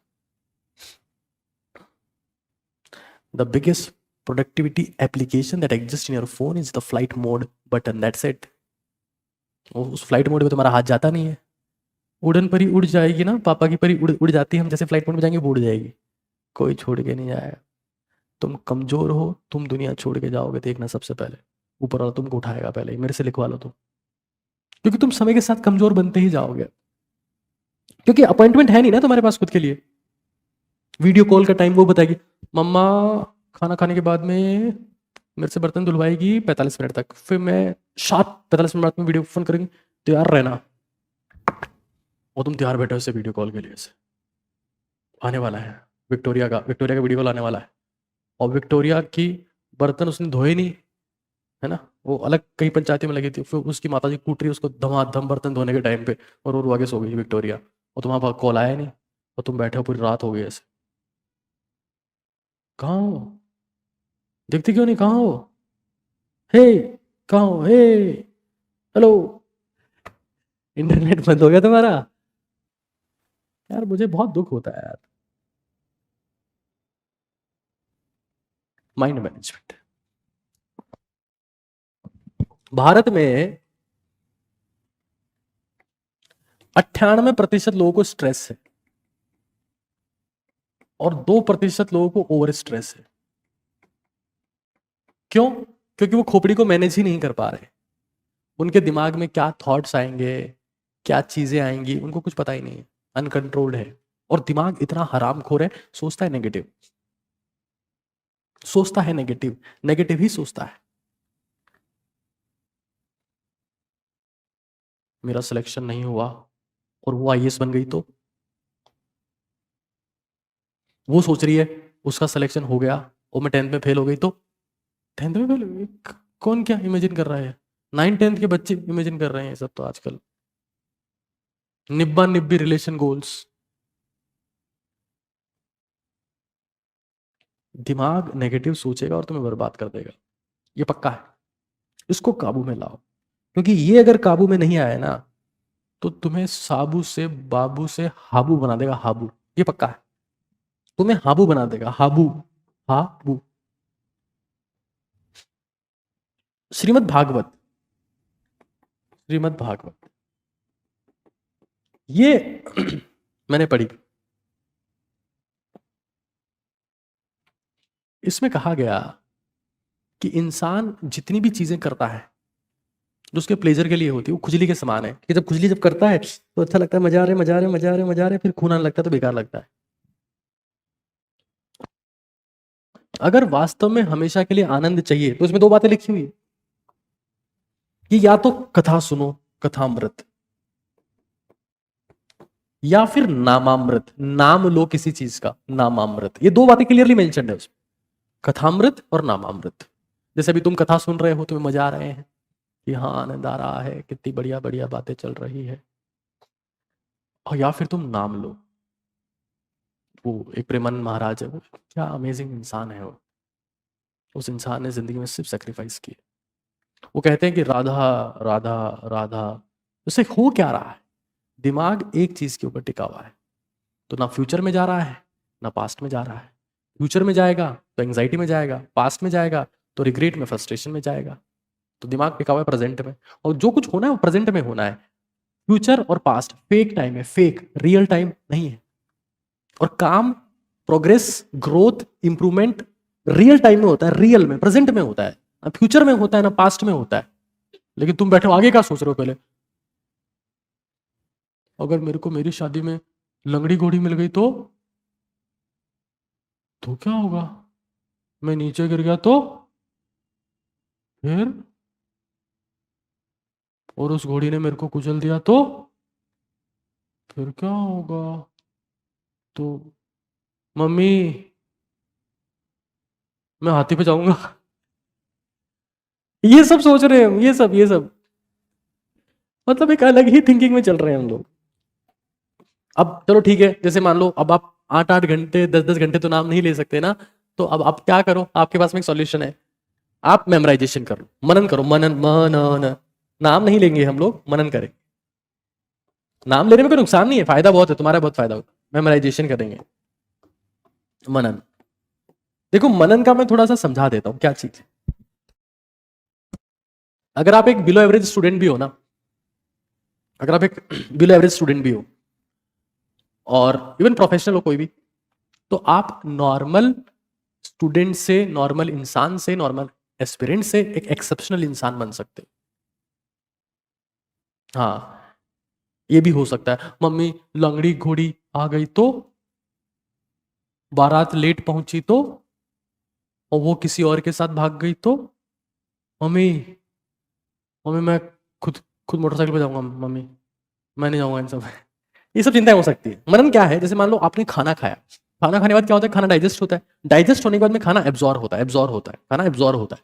The biggest productivity application that exists in your phone is the flight mode button, that's it। उस फ्लाइट मोड में तुम्हारा हाथ जाता नहीं है। उड़न परी उड़ जाएगी ना, पापा की परी उड़ उड़ जाती है, हम जैसे फ्लाइट मोड में जाएंगे वो उड़ जाएगी, कोई छोड़ के नहीं जाएगा। तुम कमजोर हो, तुम दुनिया छोड़ के जाओगे देखना, सबसे पहले ऊपर वाला तुमको उठाएगा पहले ही। मेरे से लिखवा लो तुम, क्योंकि तुम समय के साथ कमजोर बनते ही जाओगे, क्योंकि अपॉइंटमेंट है नहीं ना तुम्हारे पास खुद के लिए। वीडियो कॉल का टाइम वो बताएगी, मम्मा खाना खाने के बाद में मेरे से बर्तन धुलवाएगी 45 मिनट तक, फिर मैं 45 मिनट बाद में वीडियो फोन करेंगे, तैयार रहना। और तुम तैयार बैठे हो उससे वीडियो कॉल के लिए से। आने वाला है विक्टोरिया का वीडियो कॉल आने वाला है, और विक्टोरिया की बर्तन उसने धोए नहीं, है ना, वो अलग कहीं पंचायती में लगी थी, फिर उसकी माता जी कूट रही उसको धमाधम बर्तन धोने के टाइम पे, और वो आगे सो गई विक्टोरिया, और तुम्हारे पास कॉल आया नहीं, और तुम बैठे हो पूरी रात हो गई ऐसे। कहाँ हो, दिखती क्यों नहीं, कहाँ हो, हे कहाँ हो, हे हेलो। इंटरनेट बंद हो गया तुम्हारा? यार मुझे बहुत दुख होता है यार। Mind management. भारत में 98% लोगों को स्ट्रेस है, और 2% लोगों को ओवर स्ट्रेस है। क्यों? क्योंकि वो खोपड़ी को मैनेज ही नहीं कर पा रहे। उनके दिमाग में क्या थॉट्स आएंगे, क्या चीजें आएंगी, उनको कुछ पता ही नहीं है, अनकंट्रोल्ड है। और दिमाग इतना हरामखोर है, सोचता है नेगेटिव, सोचता है नेगेटिव, नेगेटिव ही सोचता है। मेरा सिलेक्शन नहीं हुआ और वो आईएएस बन गई, तो वो सोच रही है उसका सिलेक्शन हो गया और मैं 10th में फेल हो गई, तो 10th में फेल हो गई। कौन क्या इमेजिन कर रहा है? 9-10th के बच्चे इमेजिन कर रहे हैं सब तो आजकल, निब्बा निब्बी रिलेशन गोल्स। दिमाग नेगेटिव सोचेगा और तुम्हें बर्बाद कर देगा, ये पक्का है। इसको काबू में लाओ, क्योंकि ये अगर काबू में नहीं आया ना तो तुम्हें साबू से बाबू से हाबू बना देगा, हाबू, ये पक्का है। तुम्हें हाबू बना देगा, हाबू, हाबू। श्रीमद् भागवत, श्रीमद् भागवत ये मैंने पढ़ी। इसमें कहा गया कि इंसान जितनी भी चीजें करता है जो उसके प्लेजर के लिए होती है, वो खुजली के समान है, कि जब खुजली जब करता है तो अच्छा लगता है, मजा आ रहे मजा आ रहे मजा आ रहे मजा आ रहे, फिर खून आने लगता है तो बेकार लगता है। अगर वास्तव में हमेशा के लिए आनंद चाहिए तो इसमें 2 बातें लिखी हुई कि या तो कथा सुनो, कथामृत, या फिर नामामृत, नाम लो किसी चीज का, नामामृत। ये 2 बातें क्लियरली मेंशन्ड है उसमें, कथामृत और नामामृत। जैसे अभी तुम कथा सुन रहे हो, तुम्हें मजा आ रहे हैं कि हाँ आनंद आ रहा है, कितनी बढ़िया बढ़िया बातें चल रही है, और या फिर तुम नाम लो। वो एक प्रेमानंद महाराज है, वो क्या अमेजिंग इंसान है वो। उस इंसान ने जिंदगी में सिर्फ सेक्रीफाइस किए। वो कहते हैं कि राधा राधा राधा, उससे हो क्या रहा है? दिमाग एक चीज के ऊपर टिका हुआ है, तो ना फ्यूचर में जा रहा है ना पास्ट में जा रहा है। फ्यूचर में जाएगा तो एंग्जाइटी में जाएगा, पास्ट में जाएगा तो रिग्रेट में, फ्रस्ट्रेशन में जाएगा। तो दिमाग टिका हुआ है प्रेजेंट में, और जो कुछ होना है वो प्रेजेंट में होना है। फ्यूचर और पास्ट फेक टाइम है, फेक, रियल टाइम नहीं है। और काम, progress, growth, improvement real time में होता है, रियल में, प्रेजेंट में होता है, ना फ्यूचर में होता है ना पास्ट में होता है। लेकिन तुम बैठे हो आगे का सोच रहे हो। पहले अगर मेरे को मेरी शादी में लंगड़ी घोड़ी मिल गई तो क्या होगा? मैं नीचे गिर गया तो फिर, और उस घोड़ी ने मेरे को कुचल दिया तो फिर क्या होगा? तो मम्मी, मैं हाथी पे जाऊंगा। ये सब सोच रहे हैं हम, ये सब मतलब एक अलग ही थिंकिंग में चल रहे हैं हम लोग। अब चलो ठीक है, जैसे मान लो अब आप 8-8 घंटे 10-10 घंटे तो नाम नहीं ले सकते ना, तो अब आप क्या करो, आपके पास में एक सॉल्यूशन है। आप मेमोराइजेशन करो, मनन करो, मनन मनन। नाम नहीं लेंगे हम लोग, मनन करें। नाम लेने में कोई नुकसान नहीं है, फायदा बहुत है, तुम्हारा बहुत फायदा होगा। मेमोराइजेशन करेंगे, मनन। देखो मनन का मैं थोड़ा सा समझा देता हूं क्या चीज है। अगर आप एक बिलो एवरेज स्टूडेंट भी हो ना, अगर आप एक बिलो एवरेज स्टूडेंट भी हो और इवन प्रोफेशनल हो कोई भी, तो आप नॉर्मल स्टूडेंट से, नॉर्मल इंसान से, नॉर्मल एस्पिरेंट से एक एक्सेप्शनल इंसान बन सकते हो। हाँ, ये भी हो सकता है। मम्मी लंगड़ी घोड़ी आ गई तो, बारात लेट पहुंची तो, और वो किसी और के साथ भाग गई तो, मम्मी, मम्मी मैं खुद खुद मोटरसाइकिल पे जाऊंगा, मम्मी मैं नहीं जाऊंगा इन सब। ये सब चिंताएं हो सकती है। मनन क्या है, जैसे मान लो आपने खाना खाया, खाना खाने के बाद क्या होता है, खाना डाइजेस्ट होता है, डाइजेस्ट होने के बाद में खाना एब्जॉर्ब होता है, एब्जॉर्ब होता है, खाना एब्जॉर्ब होता है,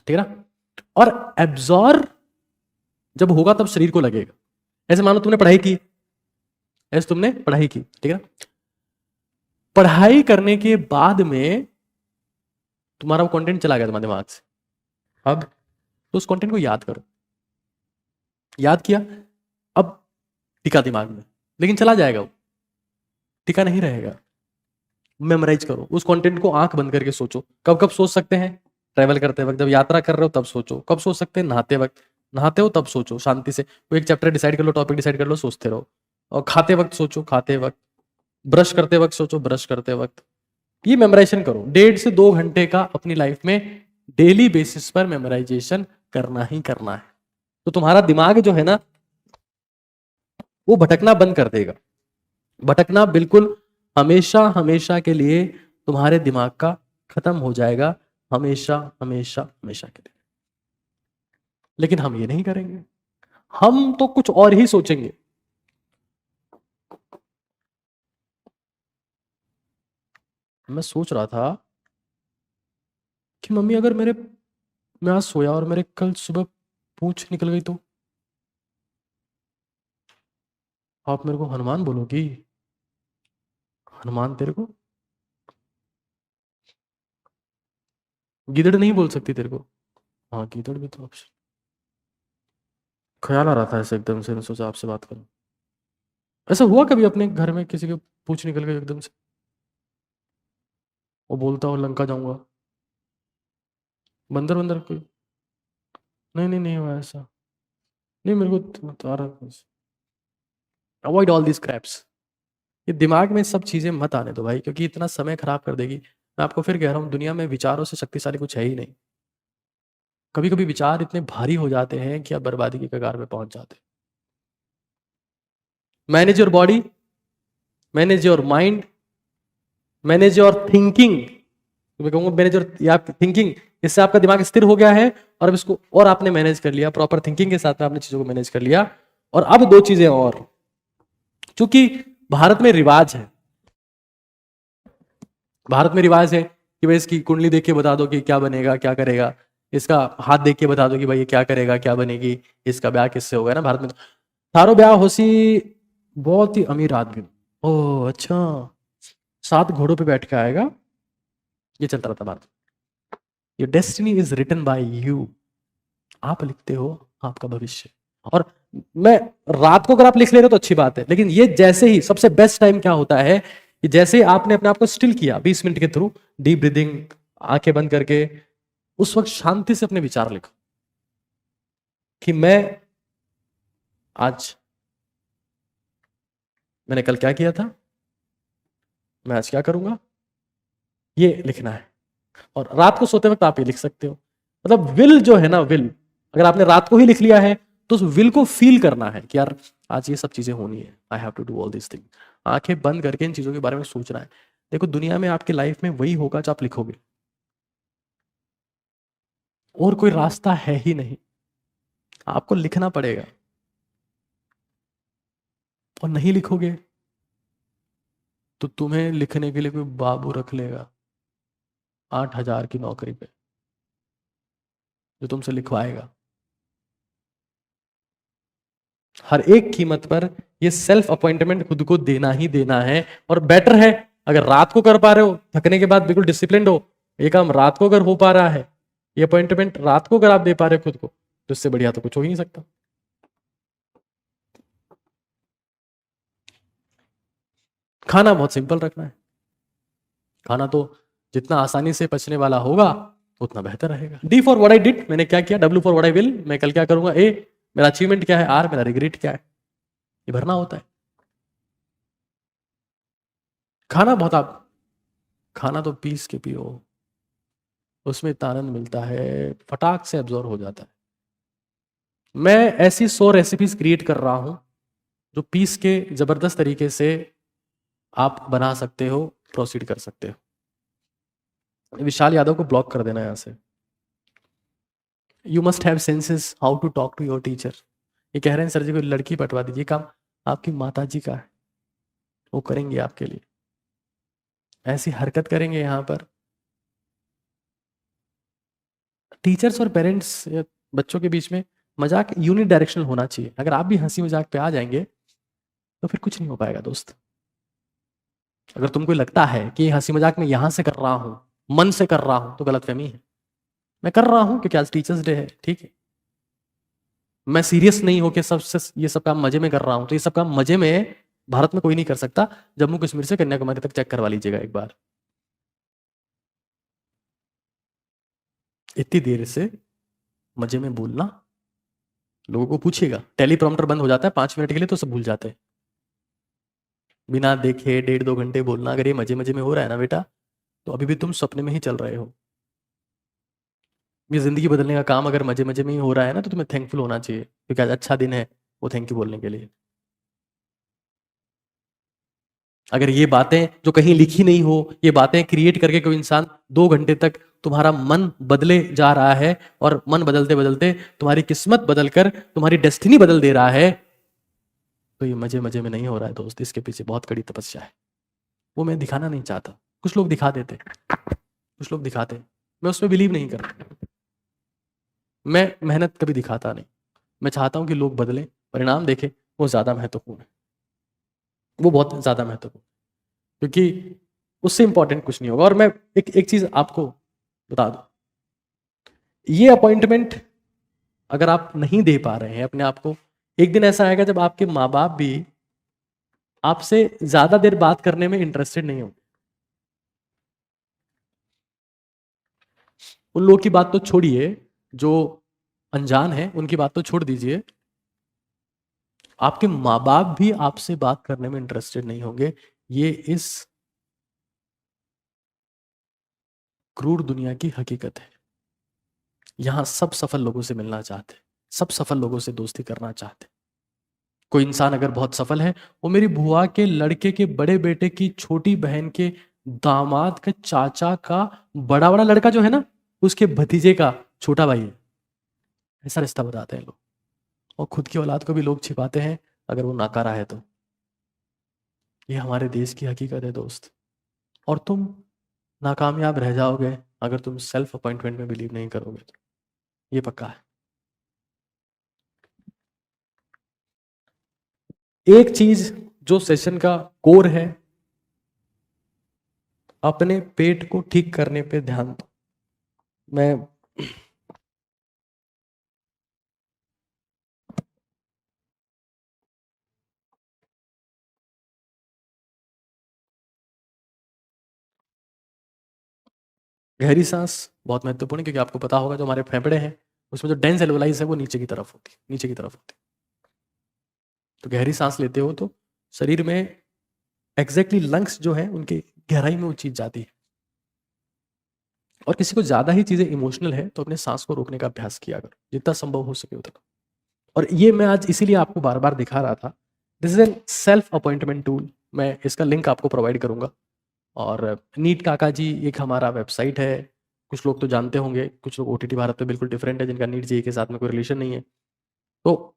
ठीक है ना। और एब्जॉर्ब जब होगा तब शरीर को लगेगा। ऐसे मान लो तुमने पढ़ाई की, ऐसे तुमने पढ़ाई की, ठीक है ना। पढ़ाई करने के बाद में तुम्हारा वो कंटेंट चला गया तुम्हारे दिमाग से, अब तो उस कंटेंट को याद करो। याद किया, अब टिका दिमाग में, लेकिन चला जाएगा वो, टिका नहीं रहेगा। मेमोराइज करो उस कंटेंट को, आंख बंद करके सोचो। कब कब सोच सकते हैं? ट्रैवल करते वक्त, जब यात्रा कर रहे हो तब सोचो। कब सोच सकते हैं? नहाते वक्त, नहाते हो तब सोचो शांति से। कोई एक चैप्टर डिसाइड कर लो, टॉपिक डिसाइड कर लो, सोचते रहो। और खाते वक्त सोचो, खाते वक्त। ब्रश करते वक्त सोचो, ब्रश करते वक्त। ये मेमोराइजेशन करो 1.5 से 2 घंटे का अपनी लाइफ में डेली बेसिस पर मेमोराइजेशन करना ही करना है। तो तुम्हारा दिमाग जो है ना, वो भटकना बंद कर देगा। भटकना बिल्कुल हमेशा हमेशा के लिए तुम्हारे दिमाग का खत्म हो जाएगा, हमेशा हमेशा हमेशा के लिए। लेकिन हम ये नहीं करेंगे, हम तो कुछ और ही सोचेंगे। मैं सोच रहा था कि मम्मी अगर मैं आज सोया और मेरे कल सुबह पूंछ निकल गई तो आप मेरे को हनुमान बोलोगी? हनुमान तेरे को? गीदड़ नहीं बोल सकती तेरे को? हाँ गीदड़ भी तो ऑप्शन। ख्याल आ रहा था ऐसे एकदम से, मैं सोचा आपसे बात करूं। ऐसा हुआ कभी अपने घर में किसी के पूंछ निकल गई एकदम से, वो बोलता हो लंका जाऊंगा? बंदर बंदर कोई? नहीं नहीं नहीं हुआ ऐसा। नहीं मेरे को तो आ रहा। Avoid all this craps. ये दिमाग में सब चीजें मत आने दो भाई, क्योंकि इतना समय खराब कर देगी। मैं आपको फिर कह रहा हूँ, दुनिया में विचारों से शक्तिशाली कुछ है ही नहीं। कभी कभी विचार इतने भारी हो जाते हैं कि आप बर्बादी की कगार पे पहुंच जाते हैं। Manage your body, manage your mind, manage your thinking. मैं कहूंगा मैनेज योर थिंकिंग। इससे आपका दिमाग स्थिर हो गया है, और अब इसको और आपने मैनेज कर लिया, प्रॉपर थिंकिंग के साथ में आपने चीजों को मैनेज कर लिया। और अब दो चीजें और, चूंकि भारत में रिवाज है, भारत में रिवाज है कि भाई इसकी कुंडली देख के बता दो कि क्या बनेगा क्या करेगा, इसका हाथ देख के बता दो कि भाई ये क्या करेगा क्या बनेगी, इसका ब्याह किससे होगा ना भारत में। तो थारो ब्याह होसी बहुत ही अमीर आदमी। ओह अच्छा, 7 घोड़ों पे बैठ के आएगा, ये चलता रहता Bharat. Your destiny is written by you. आप लिखते हो आपका भविष्य। और मैं, रात को अगर आप लिख ले रहे हो तो अच्छी बात है, लेकिन ये जैसे ही सबसे बेस्ट टाइम क्या होता है कि जैसे ही आपने अपने आप को स्टिल किया 20 मिनट के थ्रू, डीप ब्रीदिंग, आंखें बंद करके, उस वक्त शांति से अपने विचार लिखो। कि आज मैंने कल क्या किया था, मैं आज क्या करूंगा, ये लिखना है। और रात को सोते वक्त आप ये लिख सकते हो। मतलब विल जो है ना, विल अगर आपने रात को ही लिख लिया है तो उस विल को फील करना है कि यार आज ये सब चीजें होनी है, I have to do all this thing. आंखें बंद करके इन चीजों के बारे में सोचना है। देखो दुनिया में आपकी लाइफ में वही होगा जो आप लिखोगे, और कोई रास्ता है ही नहीं। आपको लिखना पड़ेगा, और नहीं लिखोगे तो तुम्हें लिखने के लिए कोई बाबू रख लेगा 8,000 की नौकरी पे, जो तुमसे लिखवाएगा हर एक कीमत पर। ये सेल्फ अपॉइंटमेंट खुद को देना ही देना है। और बेटर है अगर रात को कर पा रहे हो, थकने के बाद बिल्कुल डिसिप्लिन हो, ये काम रात को अगर हो पा रहा है, ये अपॉइंटमेंट रात को अगर आप दे पा रहे हो खुद को, तो इससे बढ़िया तो कुछ हो ही नहीं सकता। खाना बहुत सिंपल रखना है। खाना तो जितना आसानी से पचने वाला होगा उतना बेहतर रहेगा। D for what I did, मैंने क्या किया। W for what I will, मैं कल क्या करूंगा। ए मेरा अचीवमेंट क्या है। आर मेरा रिग्रेट क्या है। ये भरना होता है। खाना बहुत आप खाना तो पीस के पियो, उसमें इतना आनंद मिलता है, फटाक से एब्जॉर्व हो जाता है। मैं ऐसी 100 रेसिपीज क्रिएट कर रहा हूं जो पीस के जबरदस्त तरीके से आप बना सकते हो, प्रोसीड कर सकते हो। विशाल यादव को ब्लॉक कर देना यहां से। You must have senses how to talk to your teacher. ये कह रहे हैं सर जी को लड़की पटवा दीजिए, काम आपकी माता जी का है, वो करेंगे आपके लिए। ऐसी हरकत करेंगे यहाँ पर। टीचर्स और पेरेंट्स बच्चों के बीच में मजाक यूनिट डायरेक्शनल होना चाहिए। अगर आप भी हंसी मजाक पे आ जाएंगे तो फिर कुछ नहीं हो पाएगा दोस्त। अगर तुमको लगता है कि हंसी मजाक में यहां से कर रहा हूं, मन से कर रहा हूं, तो गलतफहमी है। मैं कर रहा हूं क्योंकि आज टीचर्स डे है, ठीक है। मैं सीरियस नहीं होकर ये सब काम मजे में कर रहा हूं, तो ये सब काम मजे में भारत में कोई नहीं कर सकता। जम्मू कश्मीर से कन्याकुमारी तक चेक करवा लीजिएगा एक बार। इतनी देर से मजे में बोलना, लोगों को पूछिएगा, टेलीप्रॉम्प्टर बंद हो जाता है 5 मिनट के लिए तो सब भूल जाते हैं। बिना देखे 1.5-2 घंटे बोलना, अगर ये मजे मजे में हो रहा है ना बेटा, तो अभी भी तुम सपने में ही चल रहे हो। ये जिंदगी बदलने का काम अगर मजे मजे में ही हो रहा है ना, तो तुम्हें थैंकफुल होना चाहिए, क्योंकि आज अच्छा दिन है वो थैंक यू बोलने के लिए। अगर ये बातें जो कहीं लिखी नहीं हो, ये बातें क्रिएट करके कोई इंसान 2 घंटे तक तुम्हारा मन बदले जा रहा है, और मन बदलते बदलते तुम्हारी किस्मत बदलकर तुम्हारी डेस्टिनी बदल दे रहा है, तो ये मजे मजे में नहीं हो रहा है दोस्त। इसके पीछे बहुत कड़ी तपस्या है। वो मैं दिखाना नहीं चाहता। कुछ लोग दिखा देते, कुछ लोग दिखाते, मैं उसमें बिलीव नहीं करता। मैं मेहनत कभी दिखाता नहीं। मैं चाहता हूं कि लोग बदलें, परिणाम देखें, वो ज्यादा महत्वपूर्ण है। वो बहुत ज्यादा महत्वपूर्ण, क्योंकि उससे इंपॉर्टेंट कुछ नहीं होगा। और मैं एक एक चीज आपको बता दूं, ये अपॉइंटमेंट अगर आप नहीं दे पा रहे हैं अपने आप को, एक दिन ऐसा आएगा जब आपके माँ बाप भी आपसे ज्यादा देर बात करने में इंटरेस्टेड नहीं होंगे। उन लोगों की बात तो छोड़िए, जो अनजान है उनकी बात तो छोड़ दीजिए, आपके माँ बाप भी आपसे बात करने में इंटरेस्टेड नहीं होंगे। ये इस क्रूर दुनिया की हकीकत है। यहां सब सफल लोगों से मिलना चाहते, सब सफल लोगों से दोस्ती करना चाहते। कोई इंसान अगर बहुत सफल है, वो मेरी बुआ के लड़के के बड़े बेटे की छोटी बहन के दामाद के चाचा का बड़ा बड़ा लड़का जो है ना, उसके भतीजे का छोटा भाई है। ऐसा रिश्ता बताते हैं लोग। और खुद की औलाद को भी लोग छिपाते हैं अगर वो नाकारा है तो। ये हमारे देश की हकीकत है दोस्त। और तुम नाकामयाब रह जाओगे अगर तुम सेल्फ अपॉइंटमेंट में बिलीव नहीं करोगे तो, ये पक्का है। एक चीज जो सेशन का कोर है, अपने पेट को ठीक करने पे ध्यान दो। मैं गहरी सांस बहुत महत्वपूर्ण है, क्योंकि आपको पता होगा जो हमारे फेफड़े हैं उसमें जो डेंस एल्वोलाइज है वो नीचे की तरफ होती, नीचे की तरफ होती। तो गहरी सांस लेते हो तो शरीर में एग्जैक्टली लंग्स जो है उनके गहराई में वो चीज जाती है। और किसी को ज्यादा ही चीजें इमोशनल है तो अपने सांस को रोकने का अभ्यास किया करो जितना संभव हो सके उतना। और ये मैं आज इसीलिए आपको बार बार दिखा रहा था। This is an self appointment tool, मैं इसका लिंक आपको प्रोवाइड करूंगा। और नीट काका जी एक हमारा वेबसाइट है, कुछ लोग तो जानते होंगे, कुछ लोग ओटीटी भारत पे बिल्कुल डिफरेंट है जिनका नीट जी के साथ में कोई रिलेशन नहीं है। तो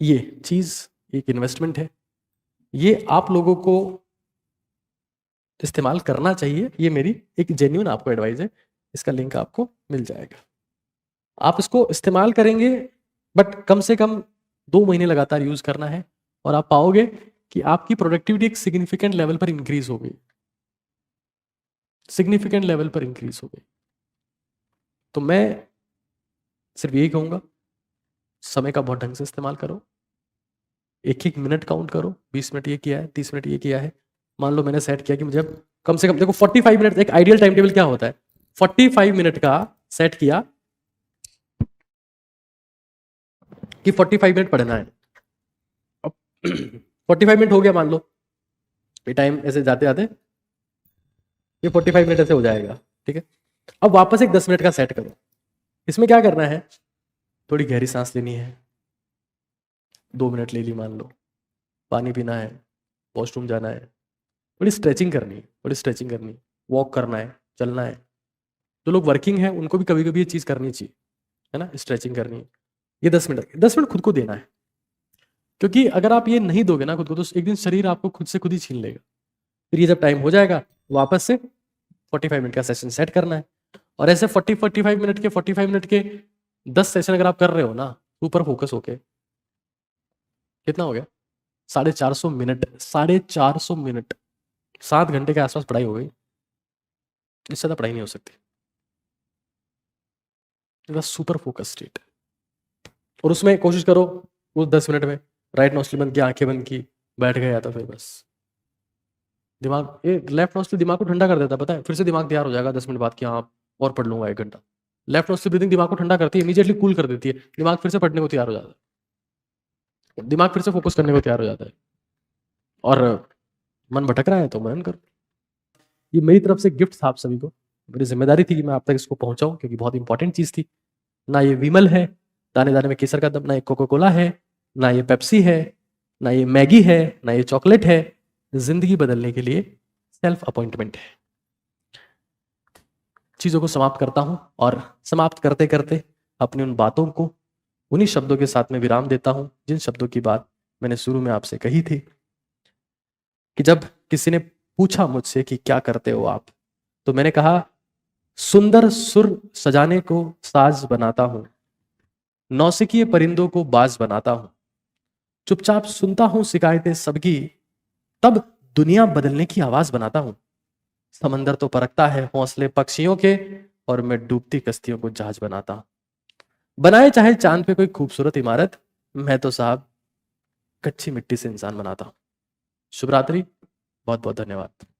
ये चीज एक इन्वेस्टमेंट है, ये आप लोगों को इस्तेमाल करना चाहिए। ये मेरी एक जेन्युइन आपको एडवाइस है, इसका लिंक आपको मिल जाएगा। आप इसको इस्तेमाल करेंगे बट कम से कम 2 महीने लगातार यूज करना है और आप पाओगे कि आपकी प्रोडक्टिविटी एक सिग्निफिकेंट लेवल पर इंक्रीज हो गई, सिग्निफिकेंट लेवल पर इंक्रीज हो गई। तो मैं सिर्फ यही कहूंगा, समय का बहुत ढंग से इस्तेमाल करो, एक एक मिनट काउंट करो, 20 मिनट ये किया है, 30 मिनट ये किया है। मान लो मैंने सेट किया कि मुझे कम से कम, देखो 45 मिनट एक आइडियल टाइम टेबल क्या होता है, 45 मिनट का सेट किया कि 45 मिनट पढ़ना है। अब 45 मिनट हो गया मान लो, ये टाइम ऐसे जाते जाते ये 45 मिनट ऐसे हो जाएगा, ठीक है। अब वापस एक 10 मिनट का सेट करो। इसमें क्या करना है, थोड़ी गहरी सांस लेनी है, 2 मिनट ले ली मान लो, पानी पीना है, वॉशरूम जाना है, थोड़ी स्ट्रेचिंग करनी है, थोड़ी स्ट्रेचिंग करनी है, वॉक करना है, चलना है। जो लोग वर्किंग है उनको भी कभी कभी ये चीज़ करनी चाहिए, है ना, स्ट्रेचिंग करनी है। ये 10 मिनट खुद को देना है, क्योंकि अगर आप ये नहीं दोगे ना खुद को तो एक दिन शरीर आपको खुद से खुद ही छीन लेगा। फिर ये जब टाइम हो जाएगा वापस से 45 मिनट का सेशन सेट करना है। और ऐसे 45 मिनट के 10 सेशन अगर आप कर रहे हो ना ऊपर फोकस होके, कितना हो गया, 450 मिनट, 450 मिनट, 7 घंटे के आसपास पढ़ाई हो गई। इससे ज़्यादा पढ़ाई नहीं हो सकती, बस सुपर फोकस स्टेट। और उसमें कोशिश करो वो 10 मिनट में राइट नोस्ट्रिल बंद की, आंखें बंद की, बैठ गया तो फिर बस दिमाग, ये लेफ्ट नोस्ट्रिल दिमाग को ठंडा कर देता है, पता है, फिर से दिमाग तैयार हो जाएगा 10 मिनट बाद कि हाँ और पढ़ लूंगा 1 घंटा। लेफ्ट नोस्ट्रिल ब्रीदिंग दिमाग को ठंडा करती है, इमीडिएटली कूल कर देती है, दिमाग फिर से पढ़ने को तैयार हो जाता है, दिमाग फिर से फोकस करने को तैयार हो जाता है। और मन भटक रहा है तो मनन करो। ये मेरी तरफ से गिफ्ट था आप सभी को, मेरी जिम्मेदारी थी कि मैं आप तक इसको पहुंचाऊं क्योंकि बहुत इंपॉर्टेंट चीज थी। ना ये विमल है, दाने दाने में केसर का दम, ना ये कोका कोला है, ना ये पेप्सी है, ना ये मैगी है, ना ये चॉकलेट है। जिंदगी बदलने के लिए सेल्फ अपॉइंटमेंट है। चीजों को समाप्त करता हूं और समाप्त करते करते अपनी उन बातों को उन्हीं शब्दों के साथ में विराम देता हूं जिन शब्दों की बात मैंने शुरू में आपसे कही थी कि जब किसी ने पूछा मुझसे कि क्या करते हो आप, तो मैंने कहा सुंदर सुर सजाने को साज बनाता हूं, नौसिखिए परिंदों को बाज बनाता हूं, चुपचाप सुनता हूं शिकायतें सबकी, तब दुनिया बदलने की आवाज बनाता हूं। समंदर तो परखता है हौसले पक्षियों के और मैं डूबती कश्तियों को जहाज बनाता हूं। बनाए चाहे चांद पे कोई खूबसूरत इमारत, मैं तो साहब कच्ची मिट्टी से इंसान बनाता हूं। शुभ रात्रि, बहुत बहुत धन्यवाद।